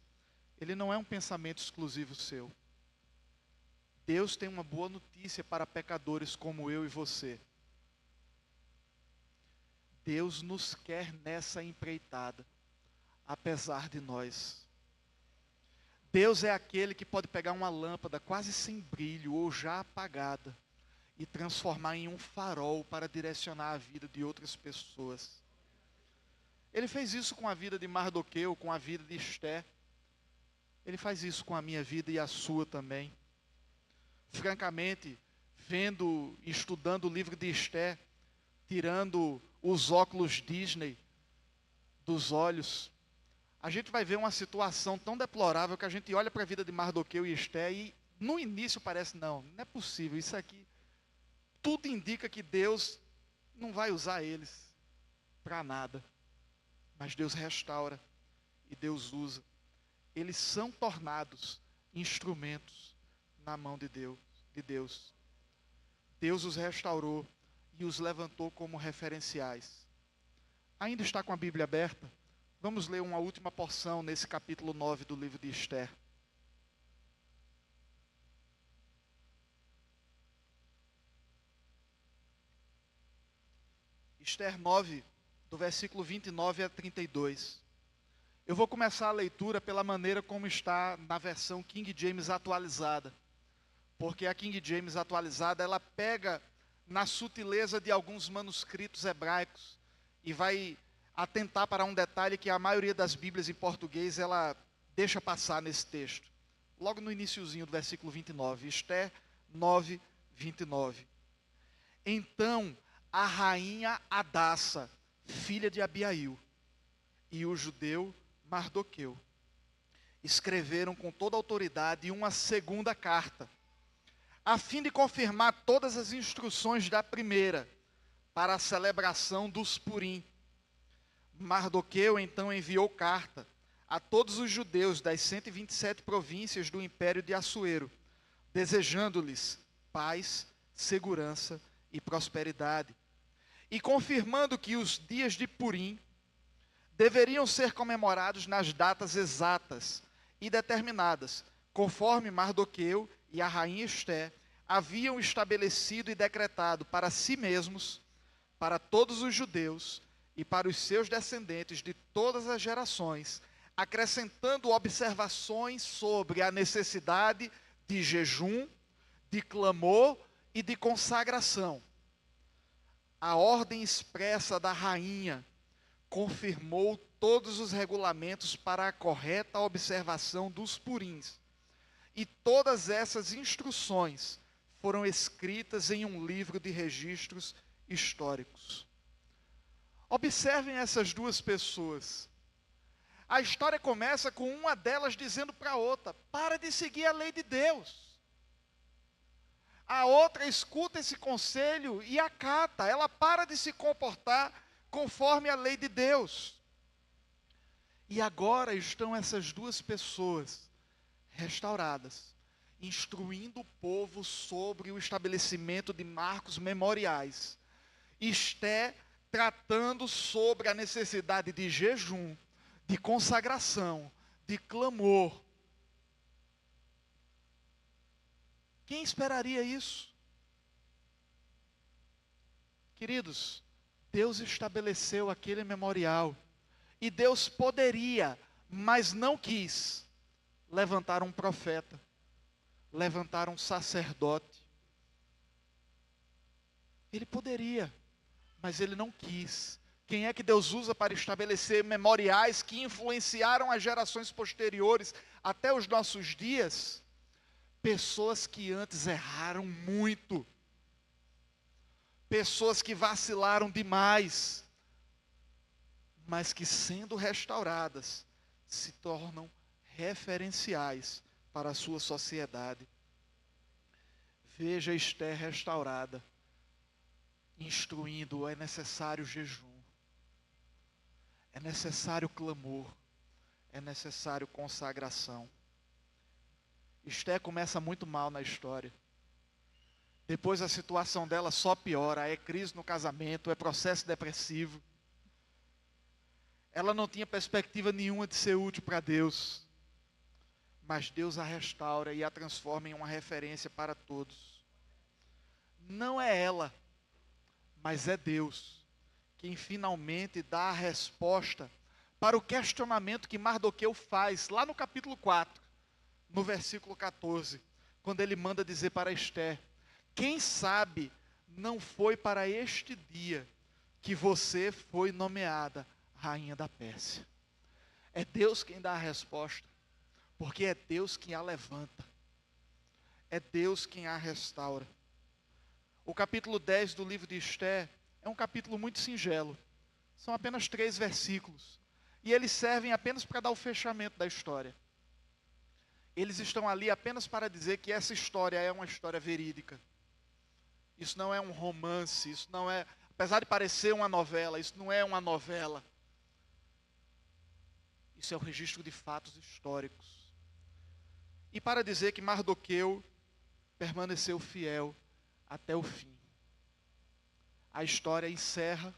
ele não é um pensamento exclusivo seu. Deus tem uma boa notícia para pecadores como eu e você. Deus nos quer nessa empreitada, apesar de nós. Deus é aquele que pode pegar uma lâmpada quase sem brilho ou já apagada e transformar em um farol para direcionar a vida de outras pessoas. Ele fez isso com a vida de Mardoqueu, com a vida de Esté. Ele faz isso com a minha vida e a sua também. Francamente, vendo e estudando o livro de Esther, tirando os óculos Disney dos olhos, a gente vai ver uma situação tão deplorável que a gente olha para a vida de Mardoqueu e Esther e no início parece, não é possível, isso aqui, tudo indica que Deus não vai usar eles para nada. Mas Deus restaura e Deus usa. Eles são tornados instrumentos na mão de Deus. Deus os restaurou e os levantou como referenciais. Ainda está com a Bíblia aberta? Vamos ler uma última porção nesse capítulo 9 do livro de Esther. Esther 9, do versículo 29 a 32. Eu vou começar a leitura pela maneira como está na versão King James atualizada. Porque a King James atualizada, ela pega na sutileza de alguns manuscritos hebraicos e vai atentar para um detalhe que a maioria das Bíblias em português, ela deixa passar nesse texto. Logo no iniciozinho do versículo 29, Esther 9, 29. Então, a rainha Hadassa, filha de Abiail, e o judeu Mardoqueu escreveram com toda a autoridade uma segunda carta, a fim de confirmar todas as instruções da primeira, para a celebração dos Purim. Mardoqueu então enviou carta a todos os judeus das 127 províncias do Império de Assuero, desejando-lhes paz, segurança e prosperidade, e confirmando que os dias de Purim deveriam ser comemorados nas datas exatas e determinadas, conforme Mardoqueu e a rainha Esther haviam estabelecido e decretado para si mesmos, para todos os judeus e para os seus descendentes de todas as gerações, acrescentando observações sobre a necessidade de jejum, de clamor e de consagração. A ordem expressa da rainha confirmou todos os regulamentos para a correta observação dos purins. E todas essas instruções foram escritas em um livro de registros históricos. Observem essas duas pessoas. A história começa com uma delas dizendo para a outra: para de seguir a lei de Deus. A outra escuta esse conselho e acata. Ela para de se comportar conforme a lei de Deus. E agora estão essas duas pessoas restauradas, instruindo o povo sobre o estabelecimento de marcos memoriais. Esther tratando sobre a necessidade de jejum, de consagração, de clamor. Quem esperaria isso? Queridos, Deus estabeleceu aquele memorial. E Deus poderia, mas não quis, levantar um profeta, levantar um sacerdote. Ele poderia, mas ele não quis. Quem é que Deus usa para estabelecer memoriais que influenciaram as gerações posteriores até os nossos dias? Pessoas que antes erraram muito. Pessoas que vacilaram demais, mas que, sendo restauradas, se tornam referenciais para a sua sociedade. Veja Esther restaurada, instruindo: é necessário jejum, é necessário clamor, é necessário consagração. Esther começa muito mal na história. Depois a situação dela só piora, é crise no casamento, é processo depressivo. Ela não tinha perspectiva nenhuma de ser útil para Deus. Mas Deus a restaura e a transforma em uma referência para todos. Não é ela, mas é Deus quem finalmente dá a resposta para o questionamento que Mardoqueu faz lá no capítulo 4, no versículo 14, quando ele manda dizer para Esther: quem sabe não foi para este dia que você foi nomeada rainha da Pérsia. É Deus quem dá a resposta, porque é Deus quem a levanta, é Deus quem a restaura. O capítulo 10 do livro de Esther é um capítulo muito singelo. São apenas 3 versículos. E eles servem apenas para dar o fechamento da história. Eles estão ali apenas para dizer que essa história é uma história verídica. Isso não é um romance, isso não é, apesar de parecer uma novela, isso não é uma novela. Isso é o registro de fatos históricos. E para dizer que Mardoqueu permaneceu fiel até o fim. A história encerra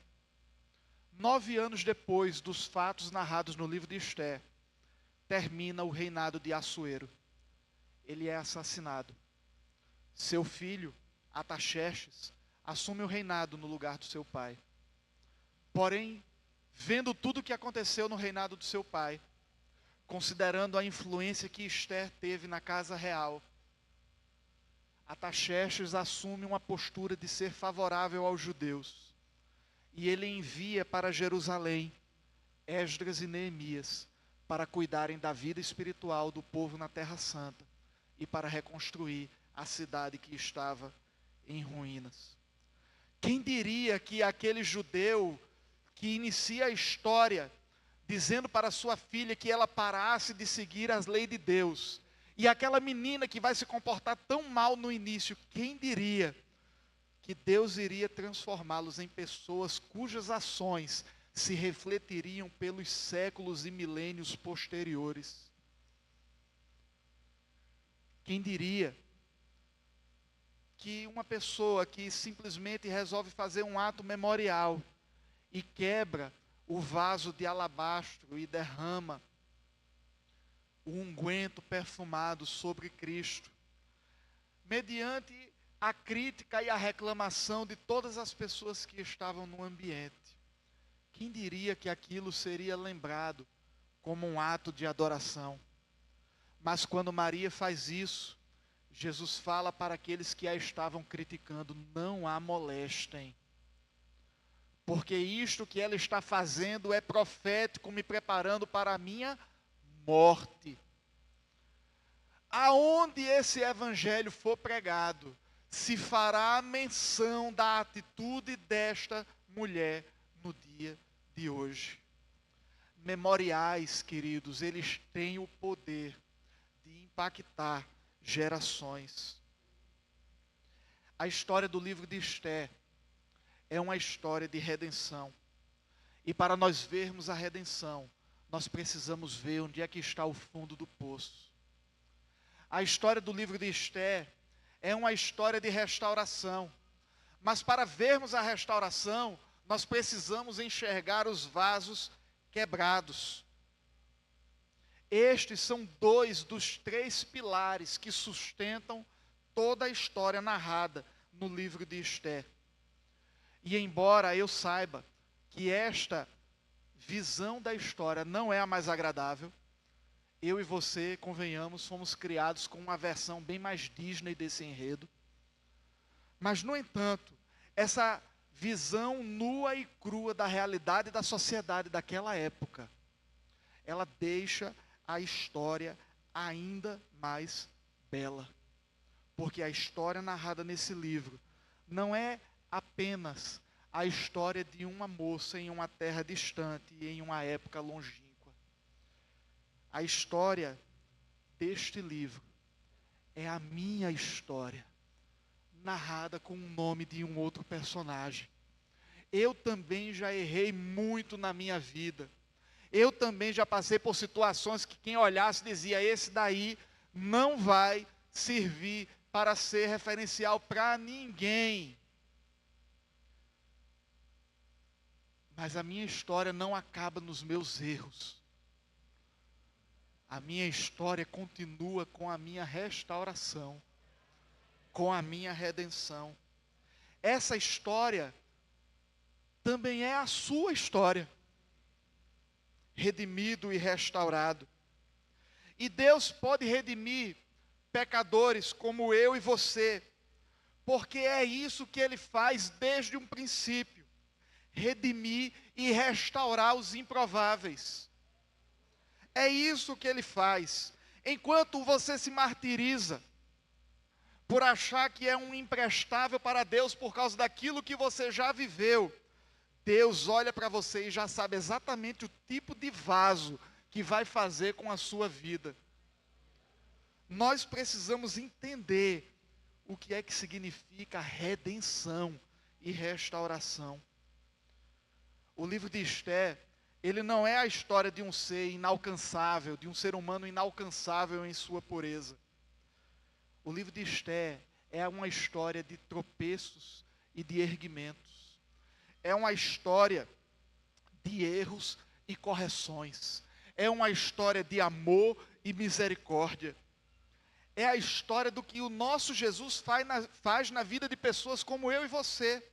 9 anos depois dos fatos narrados no livro de Esther. Termina o reinado de Assuero. Ele é assassinado. Seu filho, Ataxerxes, assume o reinado no lugar do seu pai. Porém, vendo tudo o que aconteceu no reinado do seu pai, considerando a influência que Esther teve na casa real, Ataxerxes assume uma postura de ser favorável aos judeus. E ele envia para Jerusalém Esdras e Neemias para cuidarem da vida espiritual do povo na Terra Santa e para reconstruir a cidade que estava em ruínas. Quem diria que aquele judeu que inicia a história dizendo para sua filha que ela parasse de seguir as leis de Deus, e aquela menina que vai se comportar tão mal no início, quem diria que Deus iria transformá-los em pessoas cujas ações se refletiriam pelos séculos e milênios posteriores? Quem diria que uma pessoa que simplesmente resolve fazer um ato memorial e quebra o vaso de alabastro e derrama o unguento perfumado sobre Cristo, mediante a crítica e a reclamação de todas as pessoas que estavam no ambiente, quem diria que aquilo seria lembrado como um ato de adoração? Mas quando Maria faz isso, Jesus fala para aqueles que a estavam criticando: não a molestem, porque isto que ela está fazendo é profético, me preparando para a minha morte. Aonde esse evangelho for pregado, se fará menção da atitude desta mulher no dia de hoje. Memoriais, queridos, eles têm o poder de impactar gerações. A história do livro de Esther é uma história de redenção. E para nós vermos a redenção, nós precisamos ver onde é que está o fundo do poço. A história do livro de Esther é uma história de restauração. Mas para vermos a restauração, nós precisamos enxergar os vasos quebrados. Estes são 2 dos 3 pilares que sustentam toda a história narrada no livro de Esther. E embora eu saiba que esta visão da história não é a mais agradável, eu e você, convenhamos, fomos criados com uma versão bem mais Disney desse enredo. Mas, no entanto, essa visão nua e crua da realidade da sociedade daquela época, ela deixa a história ainda mais bela. Porque a história narrada nesse livro não é apenas a história de uma moça em uma terra distante e em uma época longínqua. A história deste livro é a minha história, narrada com o nome de um outro personagem. Eu também já errei muito na minha vida. Eu também já passei por situações que quem olhasse dizia: esse daí não vai servir para ser referencial para ninguém. Mas a minha história não acaba nos meus erros. A minha história continua com a minha restauração, com a minha redenção. Essa história também é a sua história, redimido e restaurado. E Deus pode redimir pecadores como eu e você, porque é isso que Ele faz desde um princípio: redimir e restaurar os improváveis. É isso que Ele faz. Enquanto você se martiriza por achar que é um imprestável para Deus por causa daquilo que você já viveu, Deus olha para você e já sabe exatamente o tipo de vaso que vai fazer com a sua vida. Nós precisamos entender o que é que significa redenção e restauração. O livro de Esther, ele não é a história de um ser inalcançável, de um ser humano inalcançável em sua pureza. O livro de Esther é uma história de tropeços e de erguimentos. É uma história de erros e correções. É uma história de amor e misericórdia. É a história do que o nosso Jesus faz na vida de pessoas como eu e você.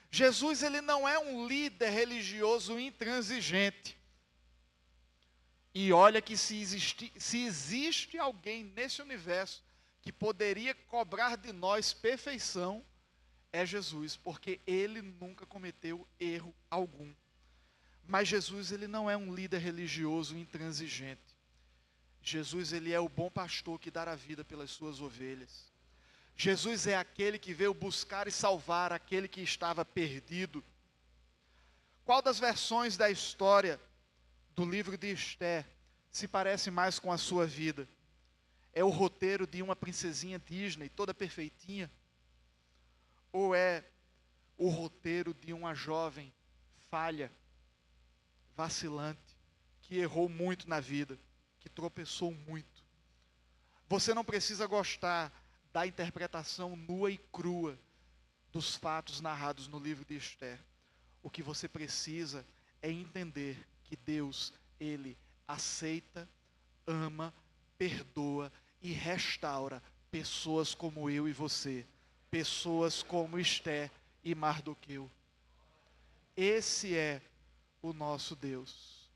Jesus, ele não é um líder religioso intransigente. E olha que se existe alguém nesse universo que poderia cobrar de nós perfeição, é Jesus, porque ele nunca cometeu erro algum. Mas Jesus, ele não é um líder religioso intransigente. Jesus, ele é o bom pastor que dá a vida pelas suas ovelhas. Jesus é aquele que veio buscar e salvar aquele que estava perdido. Qual das versões da história do livro de Esther se parece mais com a sua vida? É o roteiro de uma princesinha Disney, toda perfeitinha? Ou é o roteiro de uma jovem falha, vacilante, que errou muito na vida, que tropeçou muito? Você não precisa gostar da interpretação nua e crua dos fatos narrados no livro de Esther. O que você precisa é entender que Deus, ele aceita, ama, perdoa e restaura pessoas como eu e você, pessoas como Esther e Mardoqueu. Esse é o nosso Deus.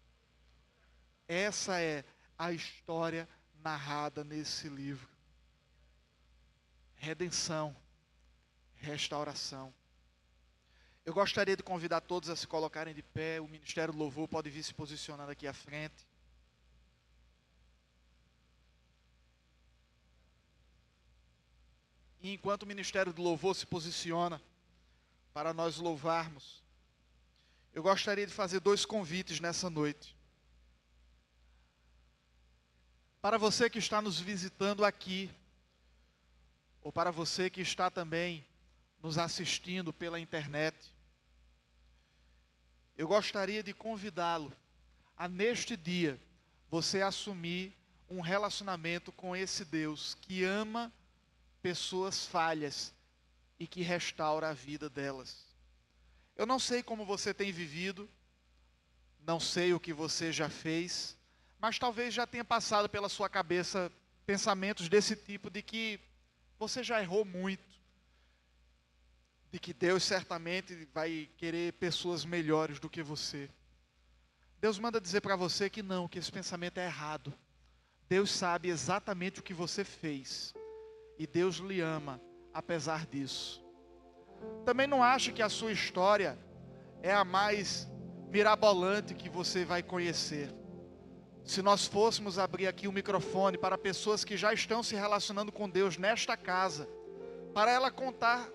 Essa é a história narrada nesse livro. Redenção, restauração. Eu gostaria de convidar todos a se colocarem de pé. O Ministério do Louvor pode vir se posicionando aqui à frente. E enquanto o Ministério do Louvor se posiciona para nós louvarmos, eu gostaria de fazer 2 convites nessa noite. Para você que está nos visitando aqui, ou para você que está também nos assistindo pela internet, eu gostaria de convidá-lo a, neste dia, você assumir um relacionamento com esse Deus que ama pessoas falhas e que restaura a vida delas. Eu não sei como você tem vivido, não sei o que você já fez, mas talvez já tenha passado pela sua cabeça pensamentos desse tipo, de que você já errou muito, de que Deus certamente vai querer pessoas melhores do que você. Deus manda dizer para você que não, que esse pensamento é errado. Deus sabe exatamente o que você fez, e Deus lhe ama apesar disso. Também não ache que a sua história é a mais mirabolante que você vai conhecer. Se nós fôssemos abrir aqui o microfone para pessoas que já estão se relacionando com Deus nesta casa, para ela contar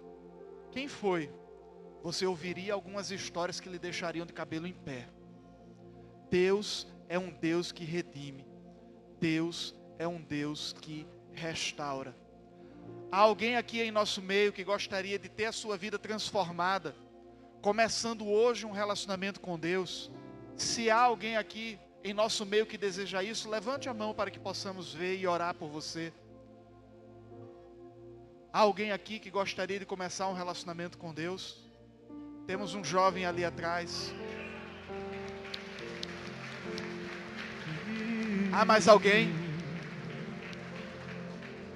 quem foi, você ouviria algumas histórias que lhe deixariam de cabelo em pé. Deus é um Deus que redime. Deus é um Deus que restaura. Há alguém aqui em nosso meio que gostaria de ter a sua vida transformada, começando hoje um relacionamento com Deus? Se há alguém aqui em nosso meio que deseja isso, levante a mão para que possamos ver e orar por você. Há alguém aqui que gostaria de começar um relacionamento com Deus? Temos um jovem ali atrás. Há mais alguém?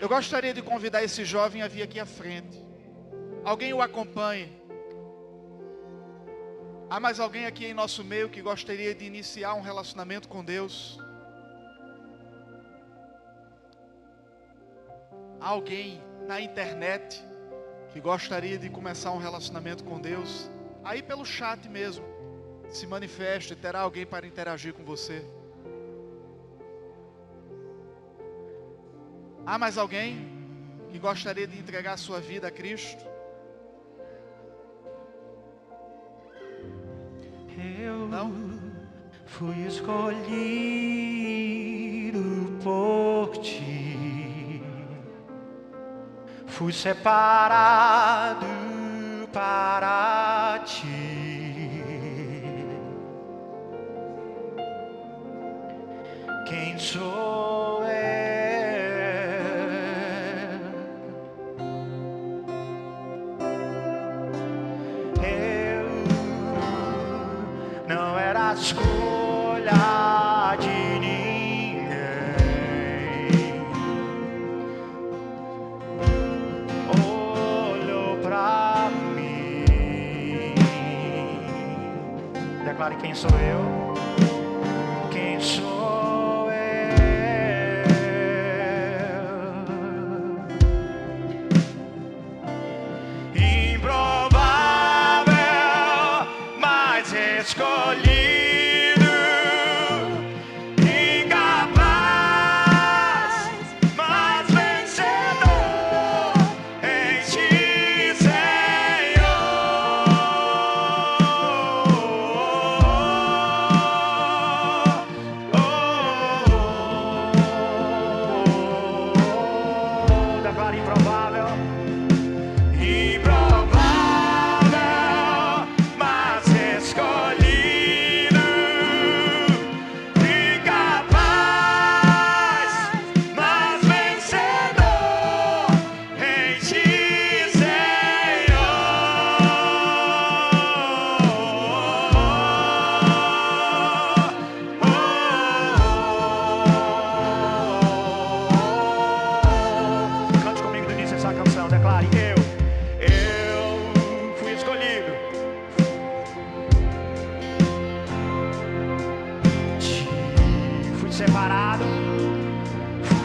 Eu gostaria de convidar esse jovem a vir aqui à frente. Alguém o acompanhe. Há mais alguém aqui em nosso meio que gostaria de iniciar um relacionamento com Deus? Há alguém na internet que gostaria de começar um relacionamento com Deus? Aí pelo chat mesmo, se manifeste, terá alguém para interagir com você. Há mais alguém? que gostaria de entregar sua vida a Cristo? Não? Fui escolhido por ti, fui separado para ti. Quem sou eu? Eu não era a escolha de ninguém. Olhou pra mim. Declare: quem sou eu? Quem sou eu? Improvável, mas escolhido.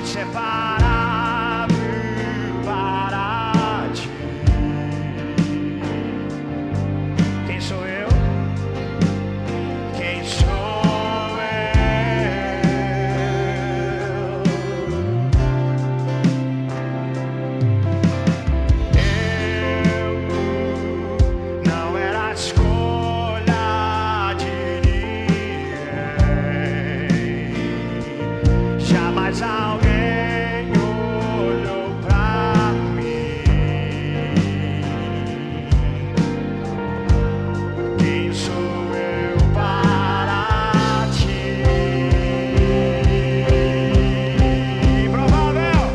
Separado para ti. Quem sou eu? Quem sou eu? Não era a escolha de ninguém. Jamais alguém olhou pra mim. Quem sou eu para ti? Improvável,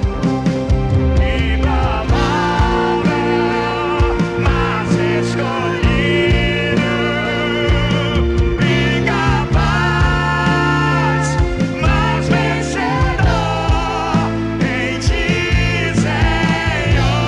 mas escolhido. Incapaz, mas vencedor em ti, Senhor.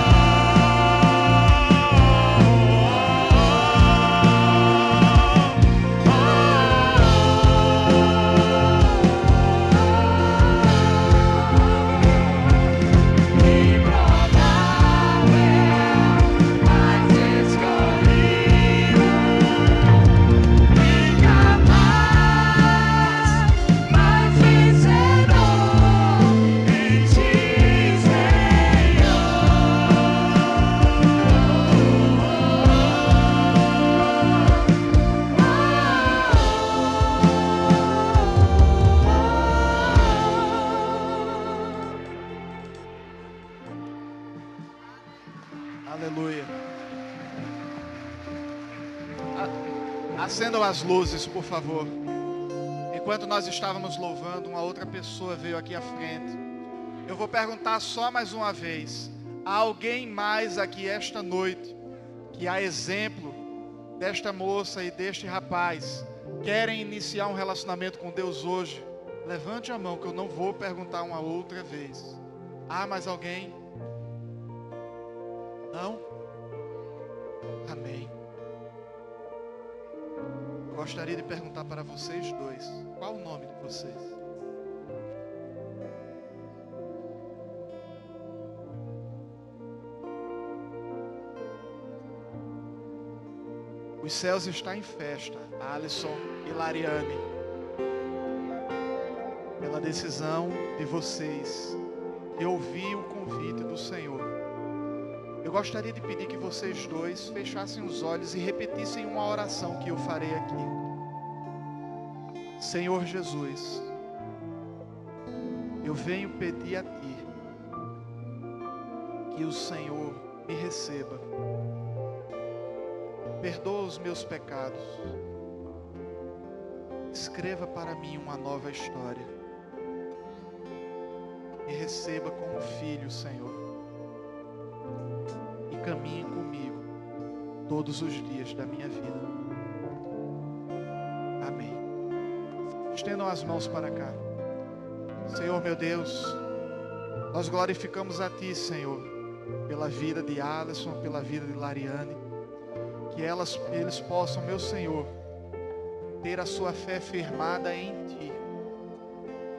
Aleluia. Acendam as luzes, por favor. Enquanto nós estávamos louvando, uma outra pessoa veio aqui à frente. Eu vou perguntar só mais uma vez: há alguém mais aqui esta noite que, a exemplo desta moça e deste rapaz, querem iniciar um relacionamento com Deus hoje? Levante a mão, que eu não vou perguntar uma outra vez. Há mais alguém? Não? Amém. Eu gostaria de perguntar para vocês dois: qual o nome de vocês? Os céus estão em festa, Alisson e Lariane, pela decisão de vocês de ouvir o convite do Senhor. Eu gostaria de pedir que vocês dois fechassem os olhos e repetissem uma oração que eu farei aqui. Senhor Jesus, eu venho pedir a Ti que o Senhor me receba. Perdoa os meus pecados. Escreva para mim uma nova história. Me receba como filho, Senhor. E caminhe comigo todos os dias da minha vida. Amém. Estendam as mãos para cá. Senhor meu Deus, nós glorificamos a Ti, Senhor, pela vida de Alisson, pela vida de Lariane. Que eles possam, meu Senhor, ter a sua fé firmada em Ti.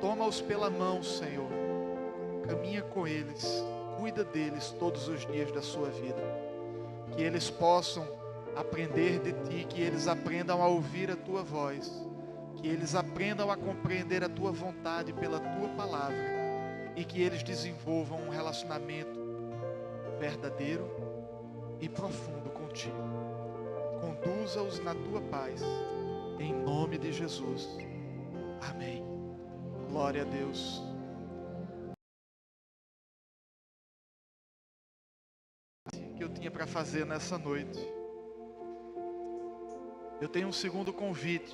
Toma-os pela mão, Senhor. Caminha com eles. Cuida deles todos os dias da sua vida. Que eles possam aprender de Ti. Que eles aprendam a ouvir a Tua voz. Que eles aprendam a compreender a Tua vontade pela Tua palavra. E que eles desenvolvam um relacionamento verdadeiro e profundo contigo. Conduza-os na Tua paz, em nome de Jesus. Amém. Glória a Deus. Que eu tinha para fazer nessa noite. Eu tenho um segundo convite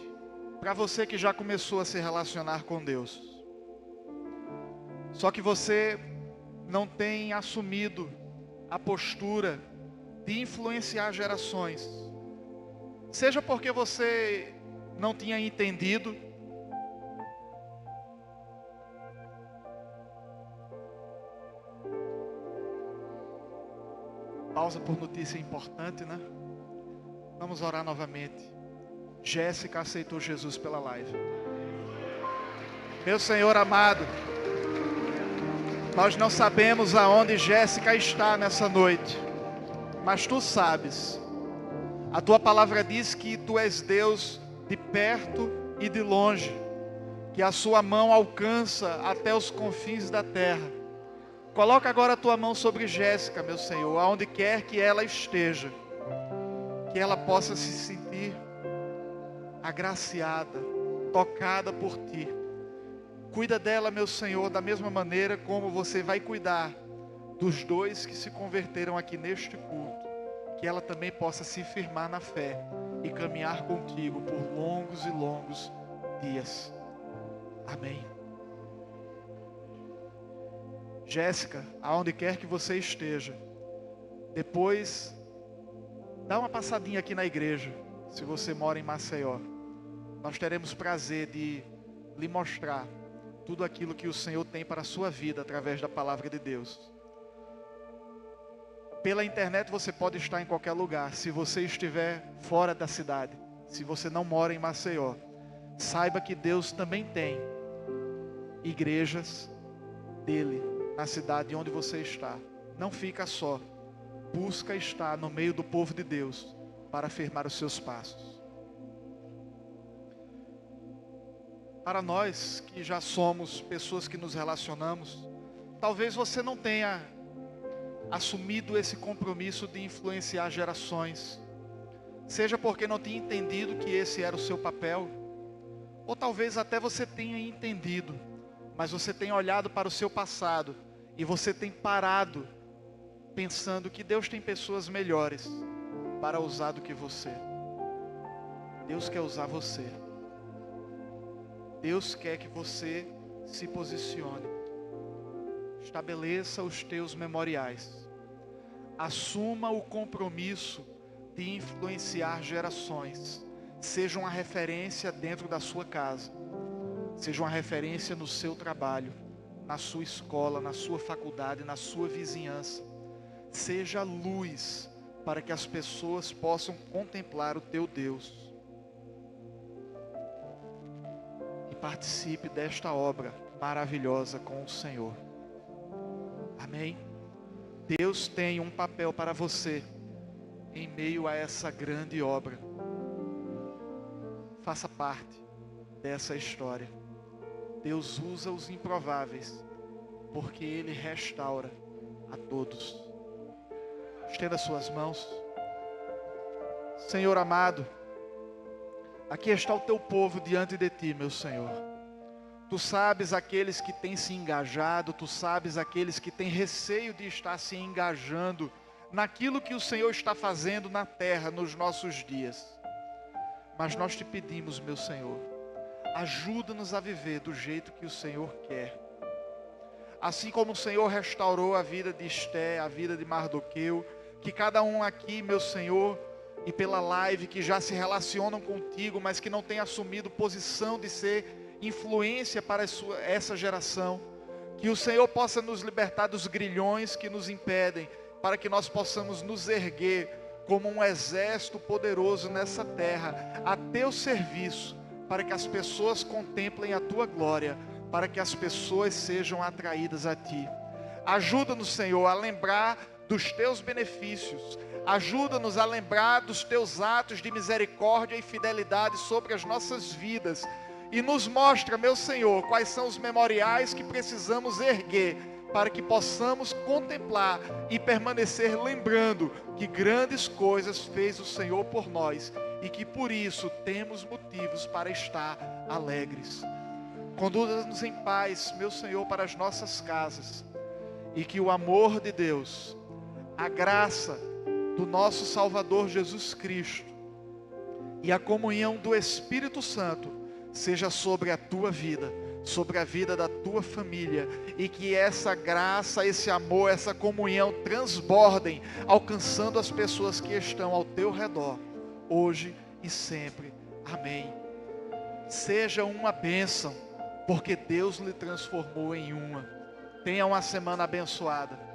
para você que já começou a se relacionar com Deus. Só que você não tem assumido a postura de influenciar gerações. Seja porque você não tinha entendido, pausa por notícia importante, né? Vamos orar novamente. Jéssica aceitou Jesus pela live. Meu Senhor amado, nós não sabemos aonde Jéssica está nessa noite, mas Tu sabes. A Tua palavra diz que Tu és Deus de perto e de longe, que a Sua mão alcança até os confins da terra. Coloca agora a Tua mão sobre Jéssica, meu Senhor, aonde quer que ela esteja, que ela possa se sentir agraciada, tocada por Ti. Cuida dela, meu Senhor, da mesma maneira como você vai cuidar dos dois que se converteram aqui neste culto. Que ela também possa se firmar na fé e caminhar contigo por longos e longos dias. Amém. Jéssica, aonde quer que você esteja, depois dá uma passadinha aqui na igreja, se você mora em Maceió. Nós teremos prazer de lhe mostrar tudo aquilo que o Senhor tem para a sua vida através da palavra de Deus. Pela internet você pode estar em qualquer lugar. Se você estiver fora da cidade, se você não mora em Maceió, saiba que Deus também tem igrejas dele na cidade onde você está. Não fica só. Busca estar no meio do povo de Deus para firmar os seus passos. Para nós que já somos pessoas que nos relacionamos, talvez você não tenha assumido esse compromisso de influenciar gerações, seja porque não tinha entendido que esse era o seu papel, ou talvez até você tenha entendido, mas você tem olhado para o seu passado e você tem parado pensando que Deus tem pessoas melhores para usar do que você. Deus quer usar você. Deus quer que você se posicione. Estabeleça os teus memoriais. Assuma o compromisso de influenciar gerações. Seja uma referência dentro da sua casa. Seja uma referência no seu trabalho, na sua escola, na sua faculdade, na sua vizinhança. Seja luz para que as pessoas possam contemplar o teu Deus. E participe desta obra maravilhosa com o Senhor. Amém? Deus tem um papel para você em meio a essa grande obra. Faça parte dessa história. Deus usa os improváveis, porque Ele restaura a todos. Estenda suas mãos. Senhor amado, aqui está o teu povo diante de ti, meu Senhor. Tu sabes aqueles que têm se engajado, tu sabes aqueles que têm receio de estar se engajando naquilo que o Senhor está fazendo na terra nos nossos dias. Mas nós te pedimos, meu Senhor, ajuda-nos a viver do jeito que o Senhor quer. Assim como o Senhor restaurou a vida de Esté, a vida de Mardoqueu, que cada um aqui, meu Senhor, e pela live, que já se relacionam contigo, mas que não têm assumido posição de ser influência para essa geração, que o Senhor possa nos libertar dos grilhões que nos impedem, para que nós possamos nos erguer como um exército poderoso nessa terra, a teu serviço, para que as pessoas contemplem a tua glória, para que as pessoas sejam atraídas a ti. Ajuda-nos, Senhor, a lembrar dos teus benefícios. Ajuda-nos a lembrar dos teus atos de misericórdia e fidelidade sobre as nossas vidas. E nos mostra, meu Senhor, quais são os memoriais que precisamos erguer, para que possamos contemplar e permanecer lembrando que grandes coisas fez o Senhor por nós, e que por isso temos motivos para estar alegres. Conduza-nos em paz, meu Senhor, para as nossas casas, e que o amor de Deus, a graça do nosso Salvador Jesus Cristo e a comunhão do Espírito Santo seja sobre a tua vida, sobre a vida da tua família, e que essa graça, esse amor, essa comunhão transbordem, alcançando as pessoas que estão ao teu redor, hoje e sempre. Amém. Seja uma bênção, porque Deus lhe transformou em uma. Tenha uma semana abençoada.